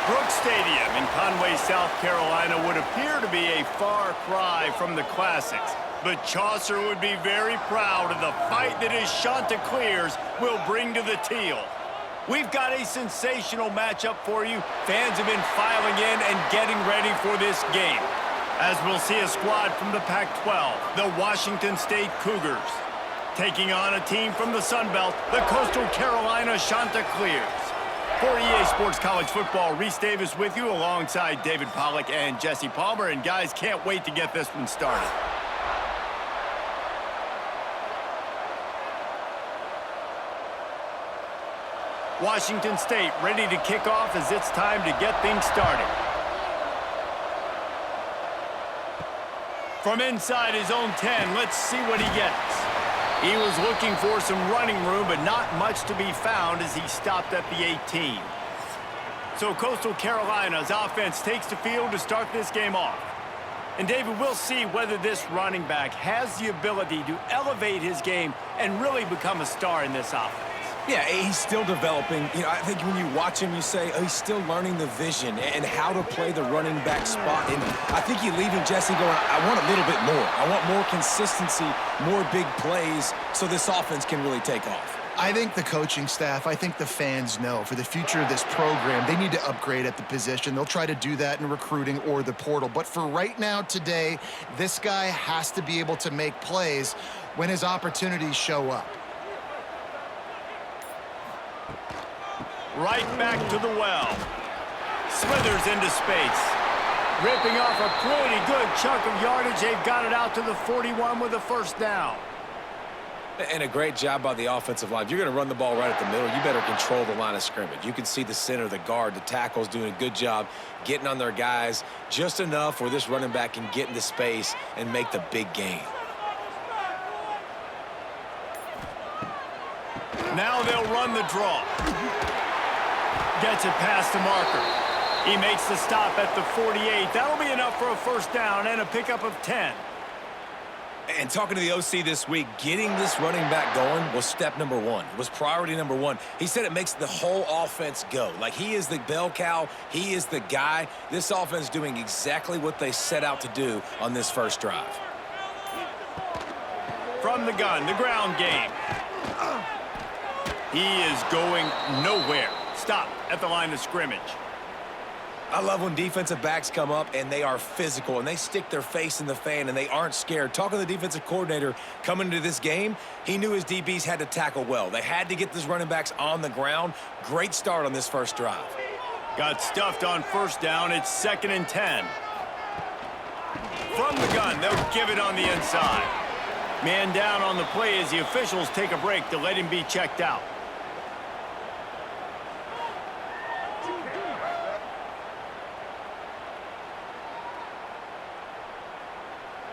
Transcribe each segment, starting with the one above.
Brooks Stadium in Conway, South Carolina would appear to be a far cry from the classics, but Chaucer would be very proud of the fight that his Chanticleers will bring to the teal. We've got a sensational matchup for you. Fans have been filing in and getting ready for this game, as we'll see a squad from the Pac-12, the Washington State Cougars, taking on a team from the Sun Belt, the Coastal Carolina Chanticleers. For EA Sports College Football, Reese Davis with you alongside David Pollack and Jesse Palmer. And guys, can't wait to get this one started. Washington State ready to kick off as it's time to get things started. From inside his own 10, let's see what he gets. He was looking for some running room, but not much to be found as he stopped at the 18. So Coastal Carolina's offense takes the field to start this game off. And David, we'll see whether this running back has the ability to elevate his game and really become a star in this offense. Yeah, he's still developing. I think when you watch him, you say, oh, he's still learning the vision and how to play the running back spot. And I think you're leaving Jesse going, I want a little bit more. I want more consistency, more big plays, so this offense can really take off. I think the coaching staff, I think the fans know for the future of this program, they need to upgrade at the position. They'll try to do that in recruiting or the portal. But for right now, today, this guy has to be able to make plays when his opportunities show up. Right back to the well. Slithers into space. Ripping off a pretty good chunk of yardage. They've got it out to the 41 with a first down. And a great job by the offensive line. If you're going to run the ball right at the middle, you better control the line of scrimmage. You can see the center, the guard, the tackles doing a good job getting on their guys just enough where this running back can get into space and make the big gain. Now they'll run the draw. Gets it past the marker. He makes the stop at the 48. That'll be enough for a first down and a pickup of 10. And talking to the OC this week, getting this running back going was step number one. It was priority number one. He said it makes the whole offense go. Like, he is the bell cow. He is the guy. This offense doing exactly what they set out to do on this first drive. From the gun, the ground game. He is going nowhere. Stop at the line of scrimmage. I love when defensive backs come up and they are physical and they stick their face in the fan and they aren't scared. Talking to the defensive coordinator coming into this game, he knew his DBs had to tackle well. They had to get these running backs on the ground. Great start on this first drive. Got stuffed on first down. It's 2nd and 10. From the gun, they'll give it on the inside. Man down on the play as the officials take a break to let him be checked out.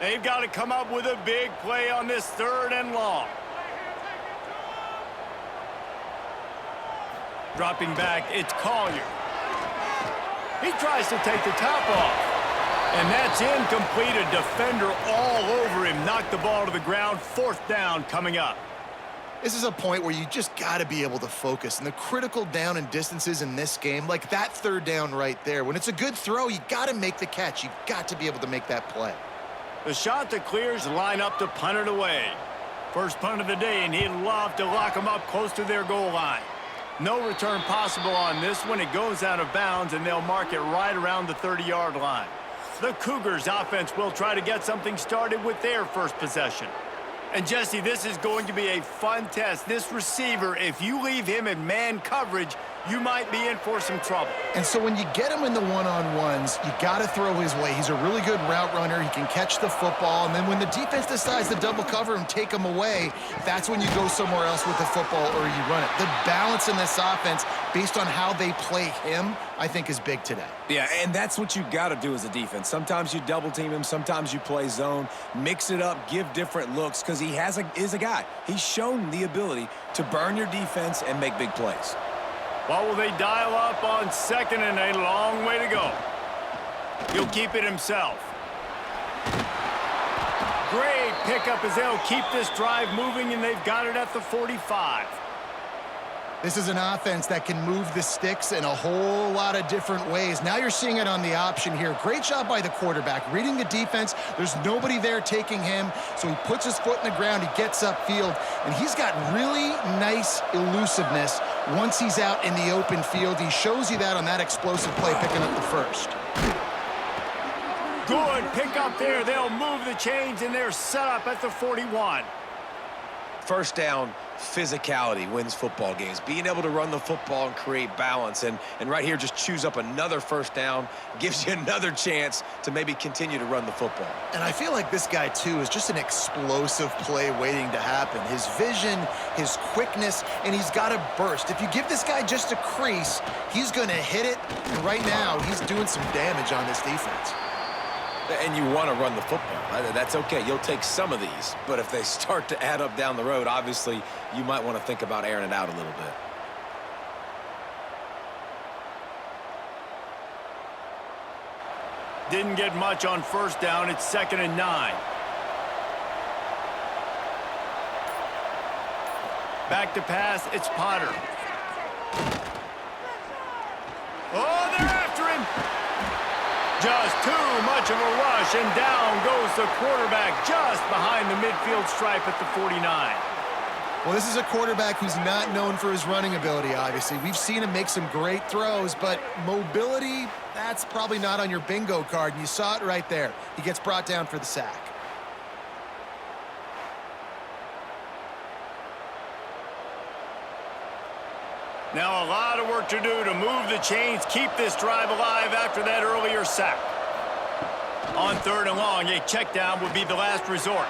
They've got to come up with a big play on this 3rd and long. Dropping back, it's Collier. He tries to take the top off. And that's incomplete. A defender all over him. Knocked the ball to the ground. 4th down coming up. This is a point where you just got to be able to focus. And the critical down and distances in this game, like that 3rd down right there, when it's a good throw, you got to make the catch. You've got to be able to make that play. The Chanticleers line up to punt it away. First punt of the day, and he'd love to lock them up close to their goal line. No return possible on this one. It goes out of bounds, and they'll mark it right around the 30-yard line. The Cougars offense will try to get something started with their first possession. And Jesse, this is going to be a fun test. This receiver, if you leave him in man coverage, you might be in for some trouble. And so when you get him in the one-on-ones, you got to throw his way. He's a really good route runner. He can catch the football. And then when the defense decides to double cover and take him away, that's when you go somewhere else with the football or you run it. The balance in this offense, based on how they play him, I think is big today. Yeah, and that's what you got to do as a defense. Sometimes you double team him. Sometimes you play zone. Mix it up. Give different looks because he is a guy. He's shown the ability to burn your defense and make big plays. What will they dial up on 2nd and a long way to go? He'll keep it himself. Great pickup as they'll keep this drive moving, and they've got it at the 45. This is an offense that can move the sticks in a whole lot of different ways. Now you're seeing it on the option here. Great job by the quarterback. Reading the defense, there's nobody there taking him, so he puts his foot in the ground, he gets upfield, and he's got really nice elusiveness once he's out in the open field. He shows you that on that explosive play, picking up the first. Good pick up there. They'll move the chains, and they're set up at the 41. First down, physicality wins football games. Being able to run the football and create balance. And right here, just choose up another first down, gives you another chance to maybe continue to run the football. And I feel like this guy, too, is just an explosive play waiting to happen. His vision, his quickness, and he's got a burst. If you give this guy just a crease, he's going to hit it. And right now, he's doing some damage on this defense. And you want to run the football. That's okay. You'll take some of these. But if they start to add up down the road, obviously, you might want to think about airing it out a little bit. Didn't get much on first down. It's 2nd and 9. Back to pass. It's Potter. Oh, they're after him. Just too much of a rush, and down goes the quarterback just behind the midfield stripe at the 49. Well, this is a quarterback who's not known for his running ability, obviously. We've seen him make some great throws, but mobility, that's probably not on your bingo card, and you saw it right there. He gets brought down for the sack. Now a lot of work to do to move the chains, keep this drive alive after that earlier sack. On 3rd and long, a check down would be the last resort.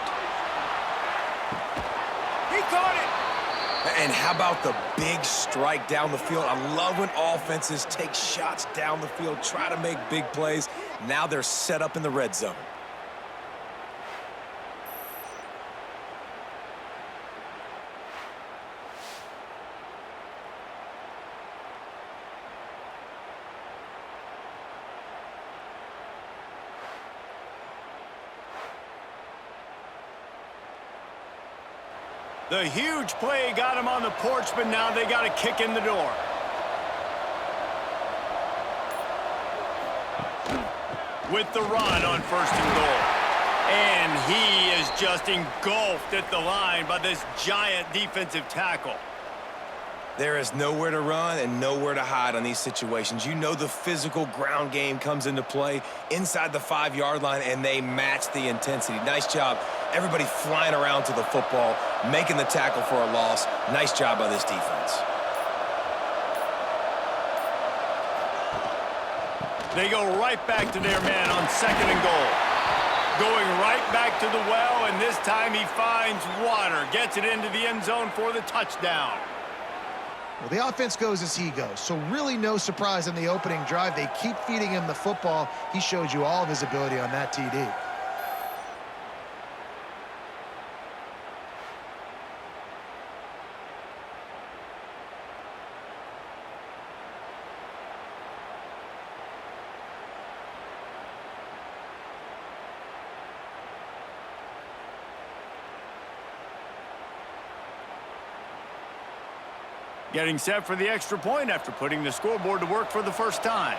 He caught it! And how about the big strike down the field? I love when offenses take shots down the field, try to make big plays. Now they're set up in the red zone. The huge play got him on the porch, but now they got a kick in the door. With the run on 1st and goal. And he is just engulfed at the line by this giant defensive tackle. There is nowhere to run and nowhere to hide on these situations. You know the physical ground game comes into play inside the 5-yard line, and they match the intensity. Nice job. Everybody flying around to the football, making the tackle for a loss. Nice job by this defense. They go right back to their man on 2nd and goal. Going right back to the well, and this time he finds water. Gets it into the end zone for the touchdown. Well, the offense goes as he goes, so really no surprise in the opening drive. They keep feeding him the football. He showed you all of his ability on that TD. Getting set for the extra point after putting the scoreboard to work for the first time.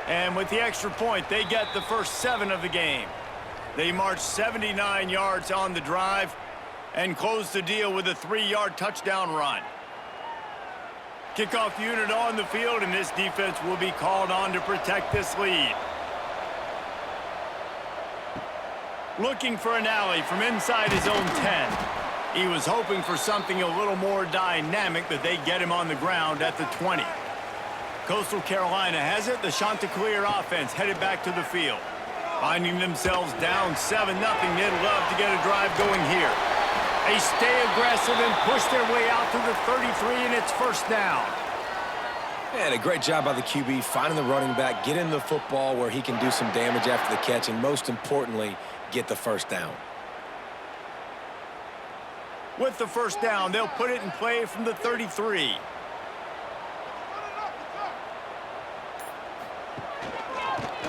And with the extra point, they get the first 7 of the game. They march 79 yards on the drive and close the deal with a 3-yard touchdown run. Kickoff unit on the field, and this defense will be called on to protect this lead. Looking for an alley from inside his own 10. He was hoping for something a little more dynamic, but they get him on the ground at the 20. Coastal Carolina has it. The Chanticleer offense headed back to the field. Finding themselves down 7-0, they'd love to get a drive going here. They stay aggressive and push their way out to the 33, and it's first down. And a great job by the QB finding the running back, getting the football where he can do some damage after the catch, and most importantly, get the first down. With the first down, they'll put it in play from the 33.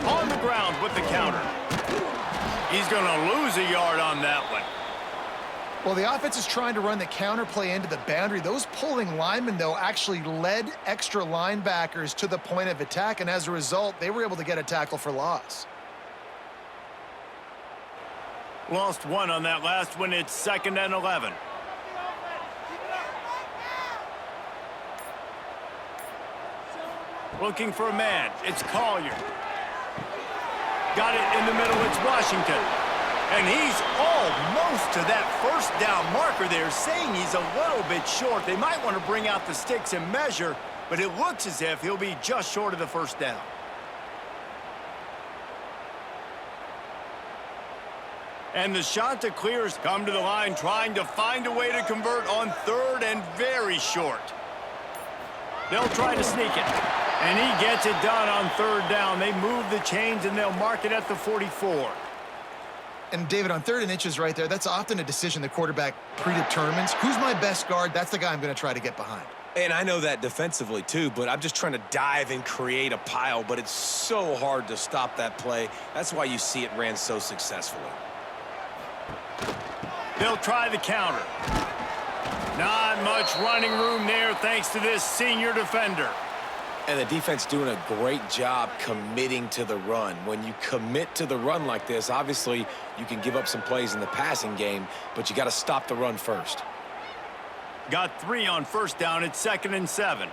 On the ground with the counter. He's going to lose a yard on that one. Well, the offense is trying to run the counter play into the boundary. Those pulling linemen, though, actually led extra linebackers to the point of attack, and as a result, they were able to get a tackle for loss. Lost one on that last one. It's 2nd and 11. Looking for a man. It's Collier. Got it in the middle. It's Washington. And he's almost to that first down marker there, saying he's a little bit short. They might want to bring out the sticks and measure, but it looks as if he'll be just short of the first down. And the Chanticleers come to the line trying to find a way to convert on 3rd and very short. They'll try to sneak it. And he gets it done on 3rd down. They move the chains, and they'll mark it at the 44. And, David, on 3rd and inches right there, that's often a decision the quarterback predetermines. Who's my best guard? That's the guy I'm going to try to get behind. And I know that defensively, too, but I'm just trying to dive and create a pile, but it's so hard to stop that play. That's why you see it ran so successfully. They'll try the counter. Not much running room there thanks to this senior defender. And the defense doing a great job committing to the run. When you commit to the run like this, obviously you can give up some plays in the passing game, but you got to stop the run first. Got 3 on 1st down. It's 2nd and 7.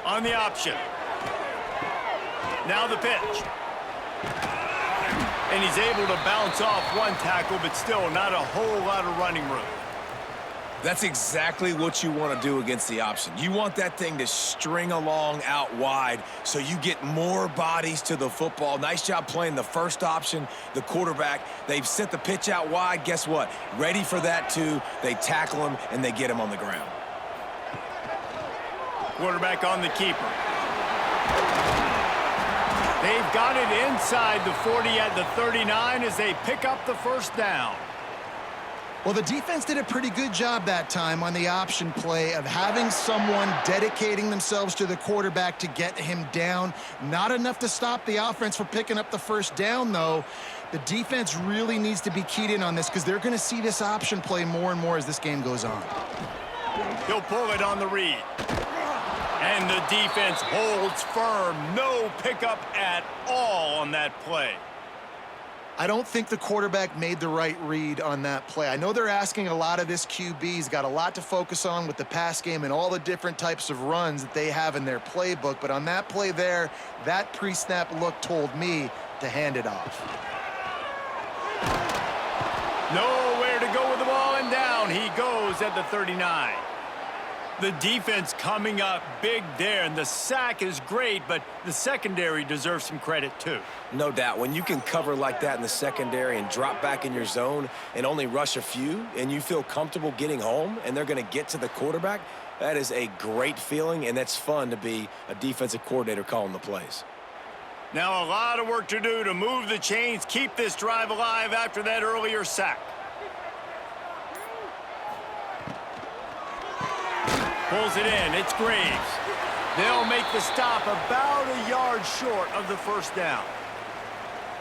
On the option. Now the pitch. And he's able to bounce off one tackle, but still not a whole lot of running room. That's exactly what you want to do against the option. You want that thing to string along out wide so you get more bodies to the football. Nice job playing the first option, the quarterback. They've sent the pitch out wide. Guess what? Ready for that, too. They tackle him, and they get him on the ground. Quarterback on the keeper. They've got it inside the 40 at the 39 as they pick up the first down. Well, the defense did a pretty good job that time on the option play of having someone dedicating themselves to the quarterback to get him down. Not enough to stop the offense from picking up the first down, though. The defense really needs to be keyed in on this because they're going to see this option play more and more as this game goes on. He'll pull it on the read. And the defense holds firm. No pickup at all on that play. I don't think the quarterback made the right read on that play. I know they're asking a lot of this QB. He's got a lot to focus on with the pass game and all the different types of runs that they have in their playbook. But on that play there, that pre-snap look told me to hand it off. Nowhere to go with the ball, and down he goes at the 39. The defense coming up big there, and the sack is great, but the secondary deserves some credit too. No doubt. When you can cover like that in the secondary and drop back in your zone and only rush a few, and you feel comfortable getting home, and they're going to get to the quarterback, that is a great feeling, and that's fun to be a defensive coordinator calling the plays. Now a lot of work to do to move the chains, keep this drive alive after that earlier sack. Pulls it in. It's Graves. They'll make the stop about a yard short of the first down.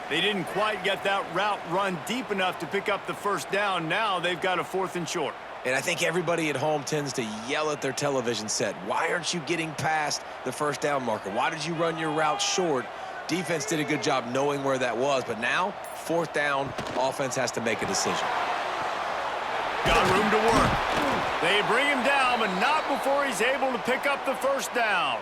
They didn't quite get that route run deep enough to pick up the first down. Now they've got a 4th and short. And I think everybody at home tends to yell at their television set. Why aren't you getting past the first down marker? Why did you run your route short? Defense did a good job knowing where that was. But now, 4th down, offense has to make a decision. Got room to work. They bring him down, but not before he's able to pick up the first down.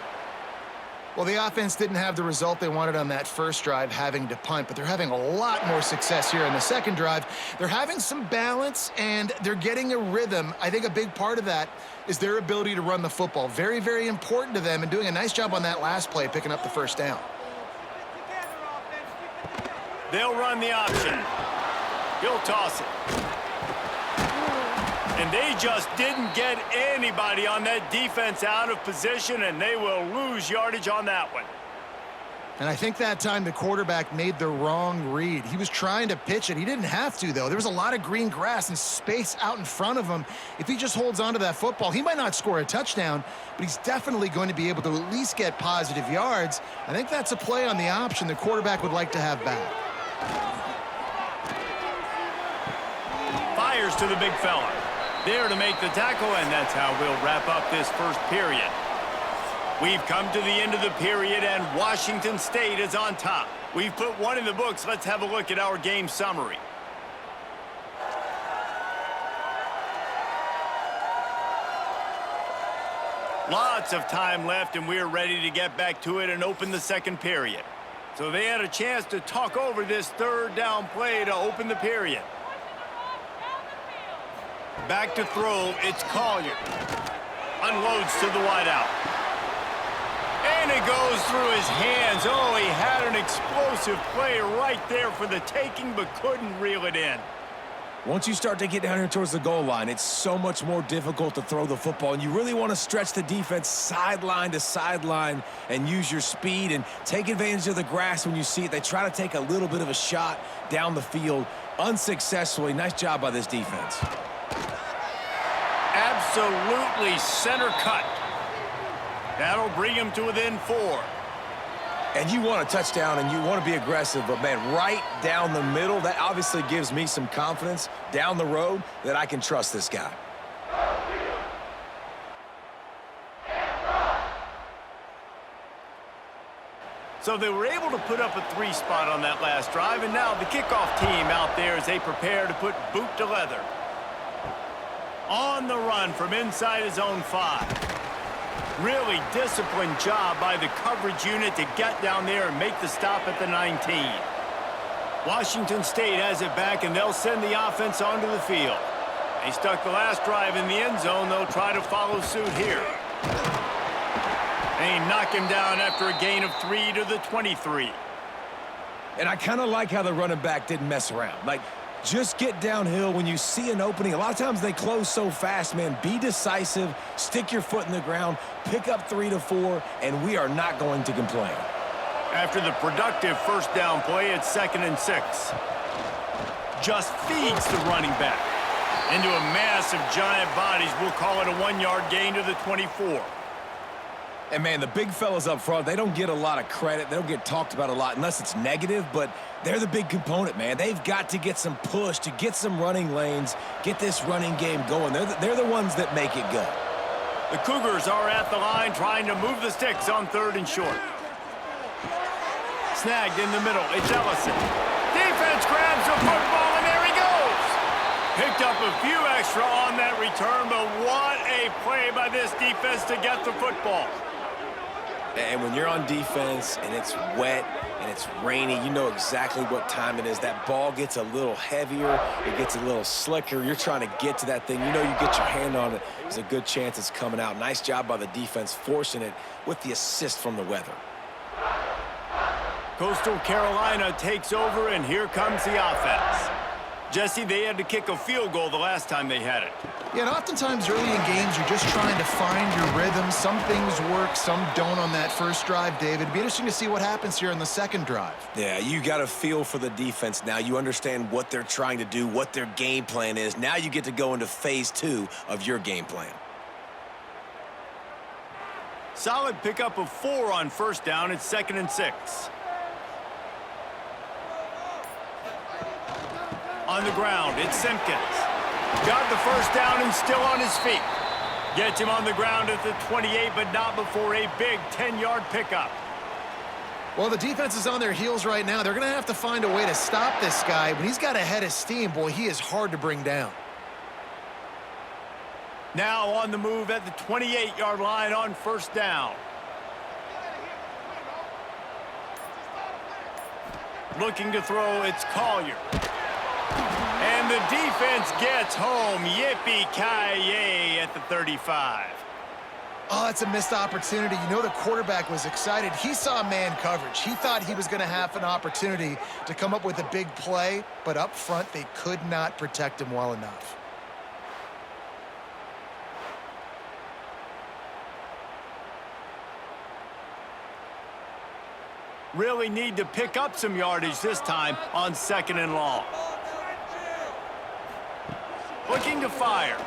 Well, the offense didn't have the result they wanted on that first drive, having to punt, but they're having a lot more success here in the second drive. They're having some balance, and they're getting a rhythm. I think a big part of that is their ability to run the football. Very, very important to them, and doing a nice job on that last play, picking up the first down. They'll run the option. He'll toss it. And they just didn't get anybody on that defense out of position, and they will lose yardage on that one. And I think that time the quarterback made the wrong read. He was trying to pitch it. He didn't have to, though. There was a lot of green grass and space out in front of him. If he just holds on to that football, he might not score a touchdown, but he's definitely going to be able to at least get positive yards. I think that's a play on the option the quarterback would like to have back. fires to the big fella. There to make the tackle, and that's how we'll wrap up this first period. We've come to the end of the period, and Washington State is on top. We've put one in the books. Let's have a look at our game summary. Lots of time left, and we're ready to get back to it and open the second period. So they had a chance to talk over this third down play to open the period. Back to throw, it's Collier. Unloads to the wideout. And it goes through his hands. Oh, he had an explosive play right there for the taking, but couldn't reel it in. Once you start to get down here towards the goal line, it's so much more difficult to throw the football, and you really want to stretch the defense sideline to sideline and use your speed and take advantage of the grass when you see it. They try to take a little bit of a shot down the field unsuccessfully. Nice job by this defense. Absolutely center cut. That'll bring him to within 4. And you want a touchdown and you want to be aggressive, but, man, right down the middle, that obviously gives me some confidence down the road that I can trust this guy. So they were able to put up a 3 spot on that last drive, and now the kickoff team out there as they prepare to put boot to leather. On the run from inside his own 5. Really disciplined job by the coverage unit to get down there and make the stop at the 19. Washington State has it back, and they'll send the offense onto the field. They stuck the last drive in the end zone. They'll try to follow suit here. They knock him down after a gain of 3 to the 23. And I kind of like how the running back didn't mess around. Like, just get downhill when you see an opening. A lot of times they close so fast, man. Be decisive, stick your foot in the ground, pick up 3 to 4, and we are not going to complain. After the productive first down play, it's 2nd and 6. Just feeds the running back. Into a mass of giant bodies, we'll call it a 1-yard gain to the 24. And, man, the big fellas up front, they don't get a lot of credit. They don't get talked about a lot unless it's negative, but they're the big component, man. They've got to get some push, to get some running lanes, get this running game going. They're the ones that make it go. The Cougars are at the line trying to move the sticks on 3rd and short. Snagged in the middle. It's Ellison. Defense grabs the football, and there he goes. Picked up a few extra on that return, but what a play by this defense to get the football. And when you're on defense and it's wet and it's rainy, you know exactly what time it is. That ball gets a little heavier. It gets a little slicker. You're trying to get to that thing. You know you get your hand on it. There's a good chance it's coming out. Nice job by the defense forcing it with the assist from the weather. Coastal Carolina takes over, and here comes the offense. Jesse, they had to kick a field goal the last time they had it. Yeah, and oftentimes early in games, you're just trying to find your rhythm. Some things work, some don't on that first drive, David. It'd be interesting to see what happens here on the second drive. Yeah, you got a feel for the defense now. You understand what they're trying to do, what their game plan is. Now you get to go into phase 2 of your game plan. Solid pickup of 4 on first down. It's 2nd and 6. On the ground, it's Simpkins. Got the first down and still on his feet. Gets him on the ground at the 28, but not before a big 10-yard pickup. Well, the defense is on their heels right now. They're going to have to find a way to stop this guy. When he's got a head of steam, boy, he is hard to bring down. Now on the move at the 28-yard line on first down. Looking to throw, it's Collier. And the defense gets home. Yippee-ki-yay at the 35. Oh, that's a missed opportunity. You know the quarterback was excited. He saw man coverage. He thought he was going to have an opportunity to come up with a big play, but up front they could not protect him well enough. Really need to pick up some yardage this time on 2nd and long. Looking to fire. A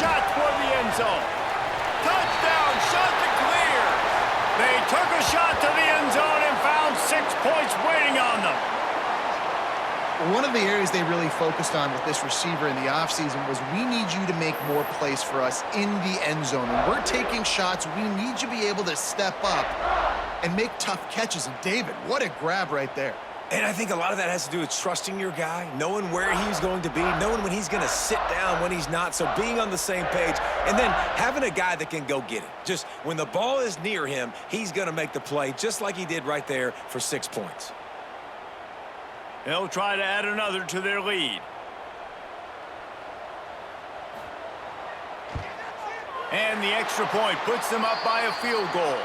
shot toward the end zone. Touchdown, shot to clear. They took a shot to the end zone and found 6 points waiting on them. One of the areas they really focused on with this receiver in the offseason was we need you to make more plays for us in the end zone. When we're taking shots, we need you to be able to step up and make tough catches. And David, what a grab right there. And I think a lot of that has to do with trusting your guy, knowing where he's going to be, knowing when he's going to sit down, when he's not, so being on the same page, and then having a guy that can go get it. Just when the ball is near him, he's going to make the play, just like he did right there for 6 points. They'll try to add another to their lead. And the extra point puts them up by a field goal.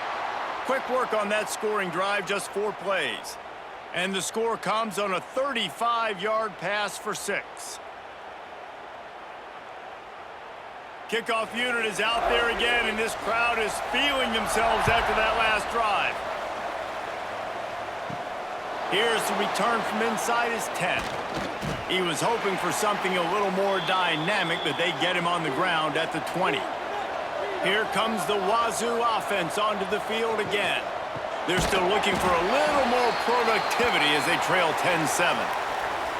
Quick work on that scoring drive, just 4 plays. And the score comes on a 35-yard pass for 6. Kickoff unit is out there again, and this crowd is feeling themselves after that last drive. Here's the return from inside his 10. He was hoping for something a little more dynamic, but they get him on the ground at the 20. Here comes the Wazoo offense onto the field again. They're still looking for a little more productivity as they trail 10-7.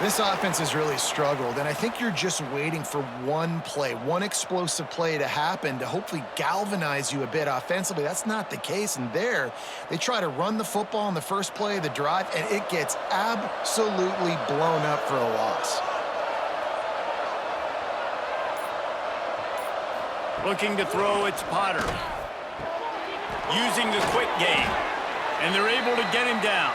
This offense has really struggled, and I think you're just waiting for one play, one explosive play to happen to hopefully galvanize you a bit offensively. That's not the case, and there, they try to run the football on the first play of the drive, and it gets absolutely blown up for a loss. Looking to throw, it's Potter. Using the quick game, and they're able to get him down.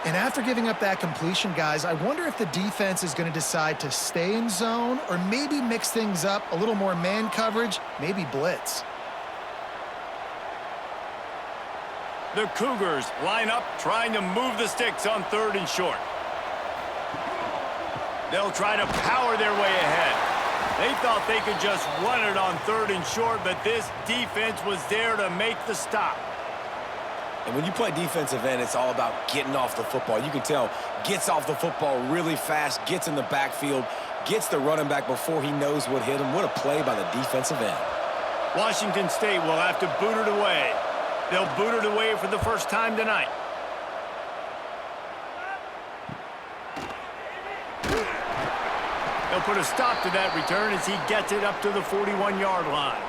And after giving up that completion, guys, I wonder if the defense is going to decide to stay in zone or maybe mix things up, a little more man coverage, maybe blitz. The Cougars line up, trying to move the sticks on 3rd and short. They'll try to power their way ahead. They thought they could just run it on 3rd and short, but this defense was there to make the stop. And when you play defensive end, it's all about getting off the football. You can tell, gets off the football really fast, gets in the backfield, gets the running back before he knows what hit him. What a play by the defensive end. Washington State will have to boot it away. They'll boot it away for the first time tonight. They'll put a stop to that return as he gets it up to the 41-yard line.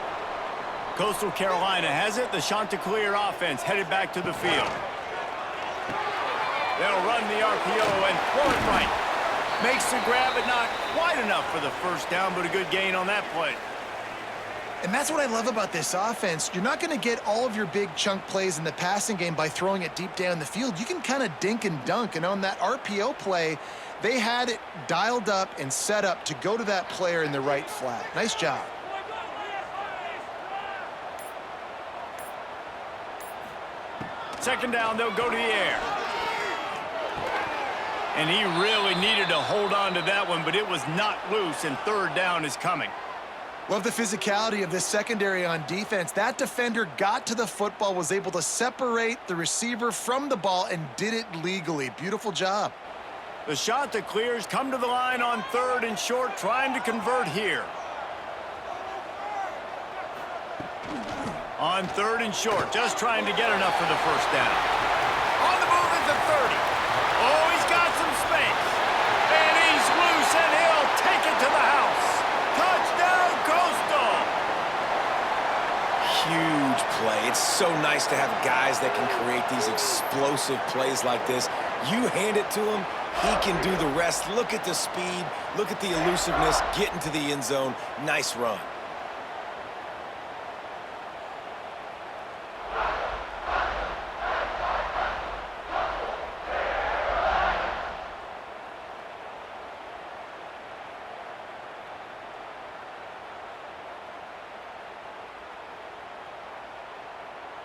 Coastal Carolina has it. The Chanticleer offense headed back to the field. They'll run the RPO and throw it right. Makes the grab, but not quite enough for the first down, but a good gain on that play. And that's what I love about this offense. You're not going to get all of your big chunk plays in the passing game by throwing it deep down the field. You can kind of dink and dunk, and on that RPO play, they had it dialed up and set up to go to that player in the right flat. Nice job. Second down, they'll go to the air. And he really needed to hold on to that one, but it was not loose, and 3rd down is coming. Love the physicality of this secondary on defense. That defender got to the football, was able to separate the receiver from the ball, and did it legally. Beautiful job. The Chanticleers come to the line on 3rd and short, trying to convert here. On 3rd and short, just trying to get enough for the first down. On the move at the 30. Oh, he's got some space. And he's loose, and he'll take it to the house. Touchdown, Coastal! Huge play. It's so nice to have guys that can create these explosive plays like this. You hand it to him, he can do the rest. Look at the speed. Look at the elusiveness. Get into the end zone. Nice run.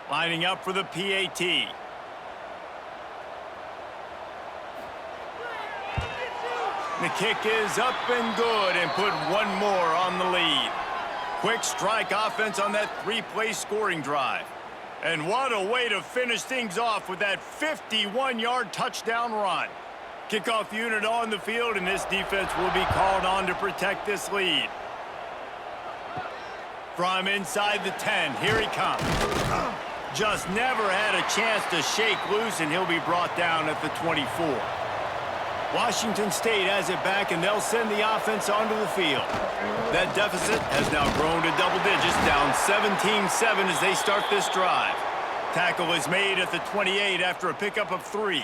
Lining up for the PAT. The kick is up and good, and put one more on the lead. Quick strike offense on that 3-play scoring drive. And what a way to finish things off with that 51-yard touchdown run. Kickoff unit on the field, and this defense will be called on to protect this lead. From inside the 10, here he comes. Just never had a chance to shake loose, and he'll be brought down at the 24. Washington State has it back, and they'll send the offense onto the field. That deficit has now grown to double digits, down 17-7 as they start this drive. Tackle is made at the 28 after a pickup of 3.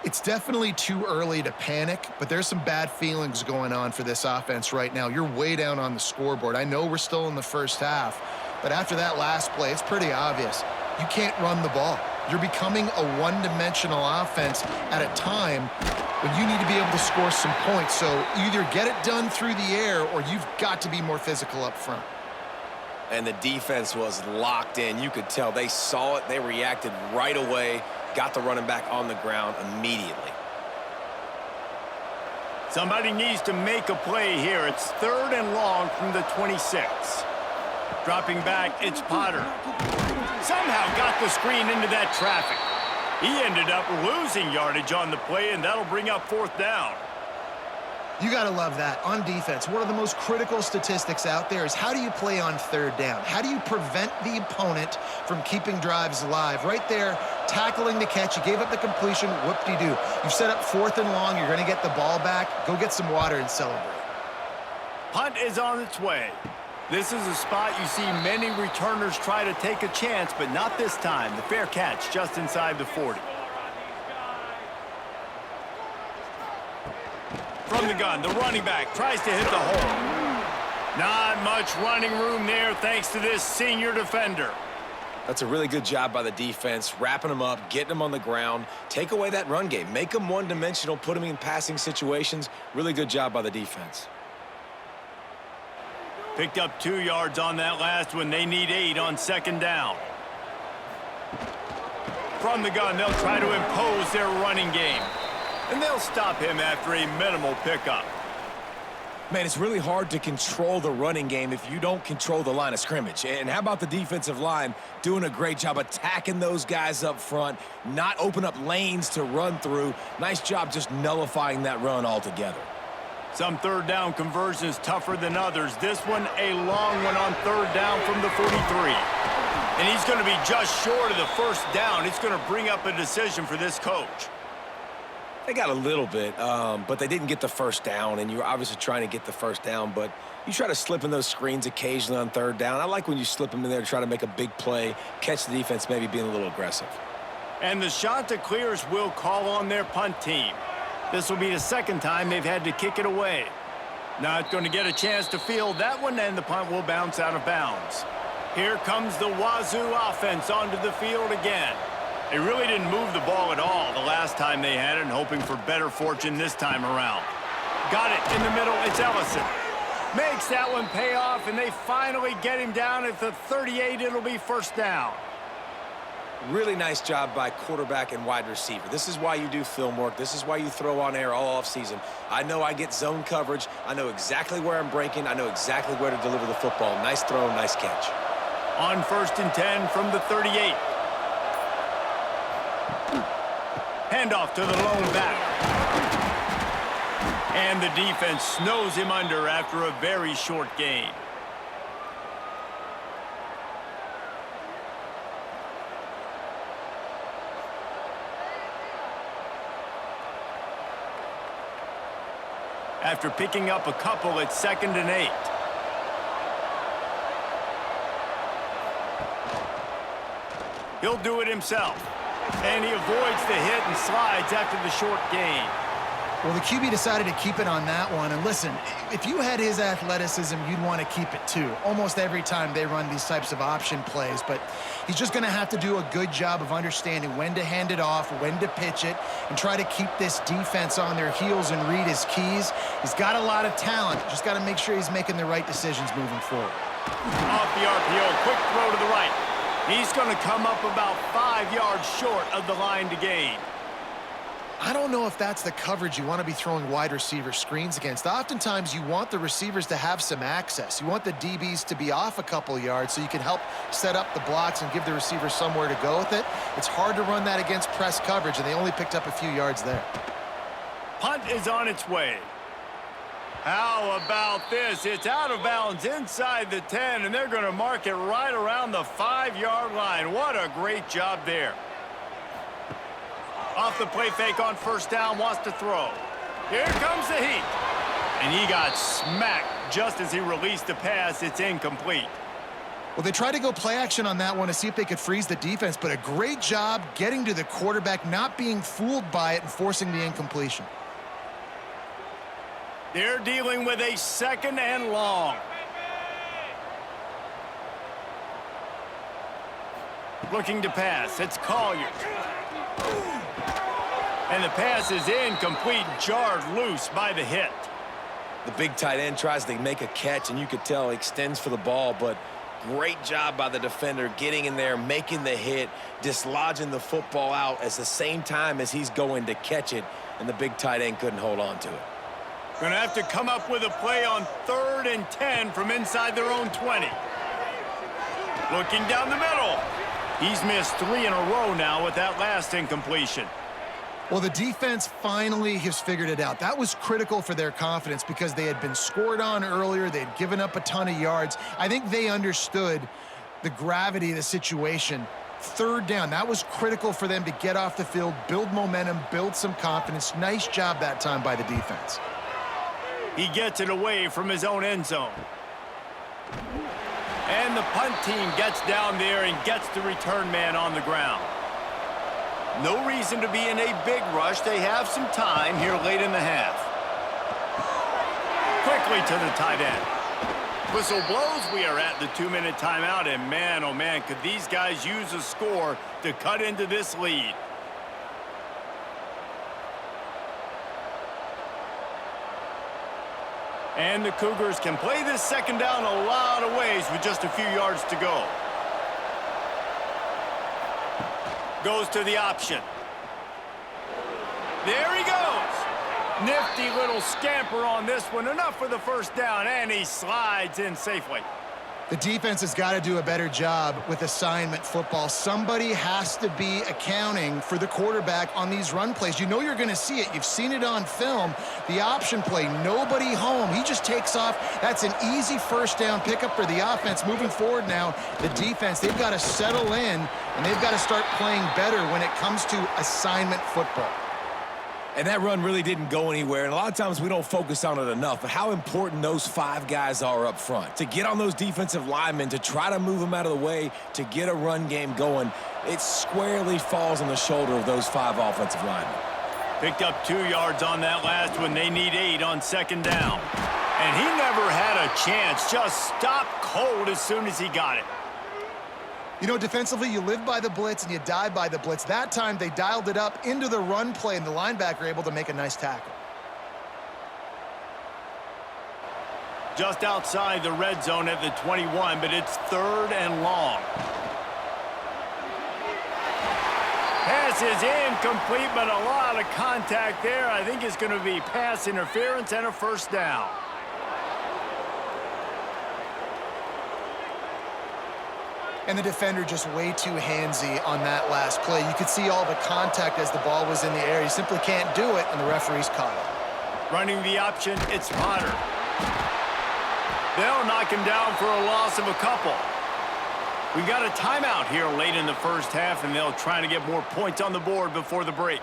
It's definitely too early to panic, but there's some bad feelings going on for this offense right now. You're way down on the scoreboard. I know we're still in the first half, but after that last play, it's pretty obvious. You can't run the ball. You're becoming a one-dimensional offense at a time when you need to be able to score some points. So either get it done through the air or you've got to be more physical up front. And the defense was locked in. You could tell they saw it. They reacted right away, got the running back on the ground immediately. Somebody needs to make a play here. It's 3rd and long from the 26. Dropping back, it's Potter. Somehow got the screen into that traffic. He ended up losing yardage on the play, and that'll bring up 4th down. You got to love that. On defense, one of the most critical statistics out there is how do you play on 3rd down? How do you prevent the opponent from keeping drives alive? Right there, tackling the catch. You gave up the completion. Whoop-de-doo. You've set up 4th and long. You're going to get the ball back. Go get some water and celebrate. Punt is on its way. This is a spot you see many returners try to take a chance, but not this time. The fair catch just inside the 40. From the gun, the running back tries to hit the hole. Not much running room there thanks to this senior defender. That's a really good job by the defense, wrapping them up, getting them on the ground. Take away that run game. Make them one-dimensional, put them in passing situations. Really good job by the defense. Picked up 2 yards on that last one. They need 8 on 2nd down. From the gun, they'll try to impose their running game. And they'll stop him after a minimal pickup. Man, it's really hard to control the running game if you don't control the line of scrimmage. And how about the defensive line doing a great job attacking those guys up front, not open up lanes to run through. Nice job just nullifying that run altogether. Some 3rd down conversions tougher than others. This one, a long one on 3rd down from the 43. And he's going to be just short of the 1st down. It's going to bring up a decision for this coach. They got a little bit, but they didn't get the 1st down, and you're obviously trying to get the 1st down, but you try to slip in those screens occasionally on 3rd down. I like when you slip them in there to try to make a big play, catch the defense maybe being a little aggressive. And the Chanticleers will call on their punt team. This will be the 2nd time they've had to kick it away. Not going to get a chance to field that one, and the punt will bounce out of bounds. Here comes the Wazoo offense onto the field again. They really didn't move the ball at all the last time they had it, and hoping for better fortune this time around. Got it in the middle. It's Ellison. Makes that one pay off, and they finally get him down at the 38. It'll be 1st down. Really nice job by quarterback and wide receiver. This is why you do film work. This is why you throw on air all offseason. I know I get zone coverage. I know exactly where I'm breaking. I know exactly where to deliver the football. Nice throw, nice catch. On 1st and 10 from the 38. Handoff to the lone back. And the defense snows him under after a very short gain. After picking up a couple, it's 2nd and 8. He'll do it himself. And he avoids the hit and slides after the short gain. Well, the QB decided to keep it on that one. And listen, if you had his athleticism, you'd want to keep it too. Almost every time they run these types of option plays. But he's just going to have to do a good job of understanding when to hand it off, when to pitch it, and try to keep this defense on their heels and read his keys. He's got a lot of talent. Just got to make sure he's making the right decisions moving forward. Off the RPO, quick throw to the right. He's going to come up about 5 yards short of the line to gain. I don't know if that's the coverage you want to be throwing wide receiver screens against. Oftentimes, you want the receivers to have some access. You want the DBs to be off a couple yards so you can help set up the blocks and give the receiver somewhere to go with it. It's hard to run that against press coverage, and they only picked up a few yards there. Punt is on its way. How about this? It's out of bounds inside the 10, and they're going to mark it right around the 5-yard line. What a great job there. Off the play fake on first down, wants to throw. Here comes the heat. And he got smacked just as he released the pass. It's incomplete. Well, they tried to go play action on that one to see if they could freeze the defense, but a great job getting to the quarterback, not being fooled by it and forcing the incompletion. They're dealing with a 2nd and long. Looking to pass. It's Collier. And the pass is incomplete, jarred loose by the hit. The big tight end tries to make a catch, and you could tell he extends for the ball, but great job by the defender getting in there, making the hit, dislodging the football out at the same time as he's going to catch it, and the big tight end couldn't hold on to it. Going to have to come up with a play on 3rd and 10 from inside their own 20. Looking down the middle. He's missed 3 in a row now with that last incompletion. Well, the defense finally has figured it out. That was critical for their confidence because they had been scored on earlier. They had given up a ton of yards. I think they understood the gravity of the situation. 3rd down, that was critical for them to get off the field, build momentum, build some confidence. Nice job that time by the defense. He gets it away from his own end zone. And the punt team gets down there and gets the return man on the ground. No reason to be in a big rush. They have some time here late in the half. Quickly to the tight end. Whistle blows. We are at the 2-minute timeout, and man, oh man, could these guys use a score to cut into this lead. And the Cougars can play this 2nd down a lot of ways with just a few yards to go. Goes to the option. There he goes. Nifty little scamper on this one. Enough for the first down, and he slides in safely. The defense has got to do a better job with assignment football. Somebody has to be accounting for the quarterback on these run plays. You know you're going to see it. You've seen it on film. The option play, nobody home. He just takes off. That's an easy first down pickup for the offense. Moving forward now, the defense, they've got to settle in, and they've got to start playing better when it comes to assignment football. And that run really didn't go anywhere, and a lot of times we don't focus on it enough, but how important those 5 guys are up front. To get on those defensive linemen, to try to move them out of the way, to get a run game going, it squarely falls on the shoulder of those 5 offensive linemen. Picked up 2 yards on that last one. They need 8 on 2nd down. And he never had a chance. Just stopped cold as soon as he got it. You know, defensively, you live by the blitz and you die by the blitz. That time, they dialed it up into the run play, and the linebacker able to make a nice tackle. Just outside the red zone at the 21, but it's 3rd and long. Pass is incomplete, but a lot of contact there. I think it's going to be pass interference and a first down. And the defender just way too handsy on that last play. You could see all the contact as the ball was in the air. He simply can't do it, and the referee's caught it. Running the option, it's Potter. They'll knock him down for a loss of a couple. We got a timeout here late in the first half, and they'll try to get more points on the board before the break.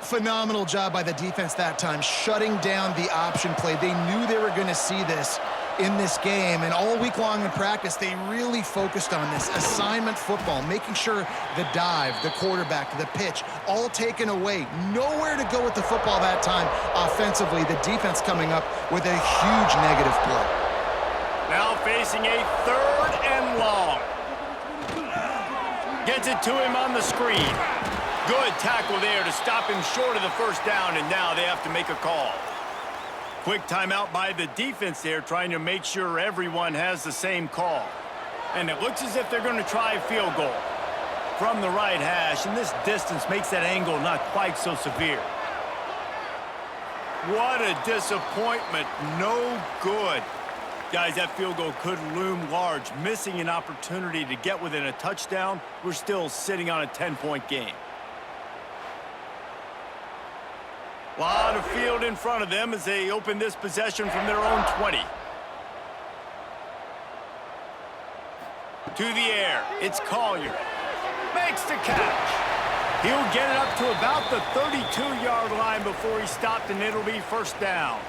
Phenomenal job by the defense that time, shutting down the option play. They knew they were going to see this in this game, and all week long in practice, they really focused on this assignment football, making sure the dive, the quarterback, the pitch, all taken away. Nowhere to go with the football that time offensively. The defense coming up with a huge negative play. Now facing a 3rd and long. Gets it to him on the screen. Good tackle there to stop him short of the first down, and now they have to make a call. Quick timeout by the defense there, trying to make sure everyone has the same call. And it looks as if they're going to try a field goal from the right hash, and this distance makes that angle not quite so severe. What a disappointment. No good. Guys, that field goal could loom large. Missing an opportunity to get within a touchdown, we're still sitting on a 10-point game. A lot of field in front of them as they open this possession from their own 20. To the air, it's Collier. Makes the catch. He'll get it up to about the 32-yard line before he stopped, and it'll be first down.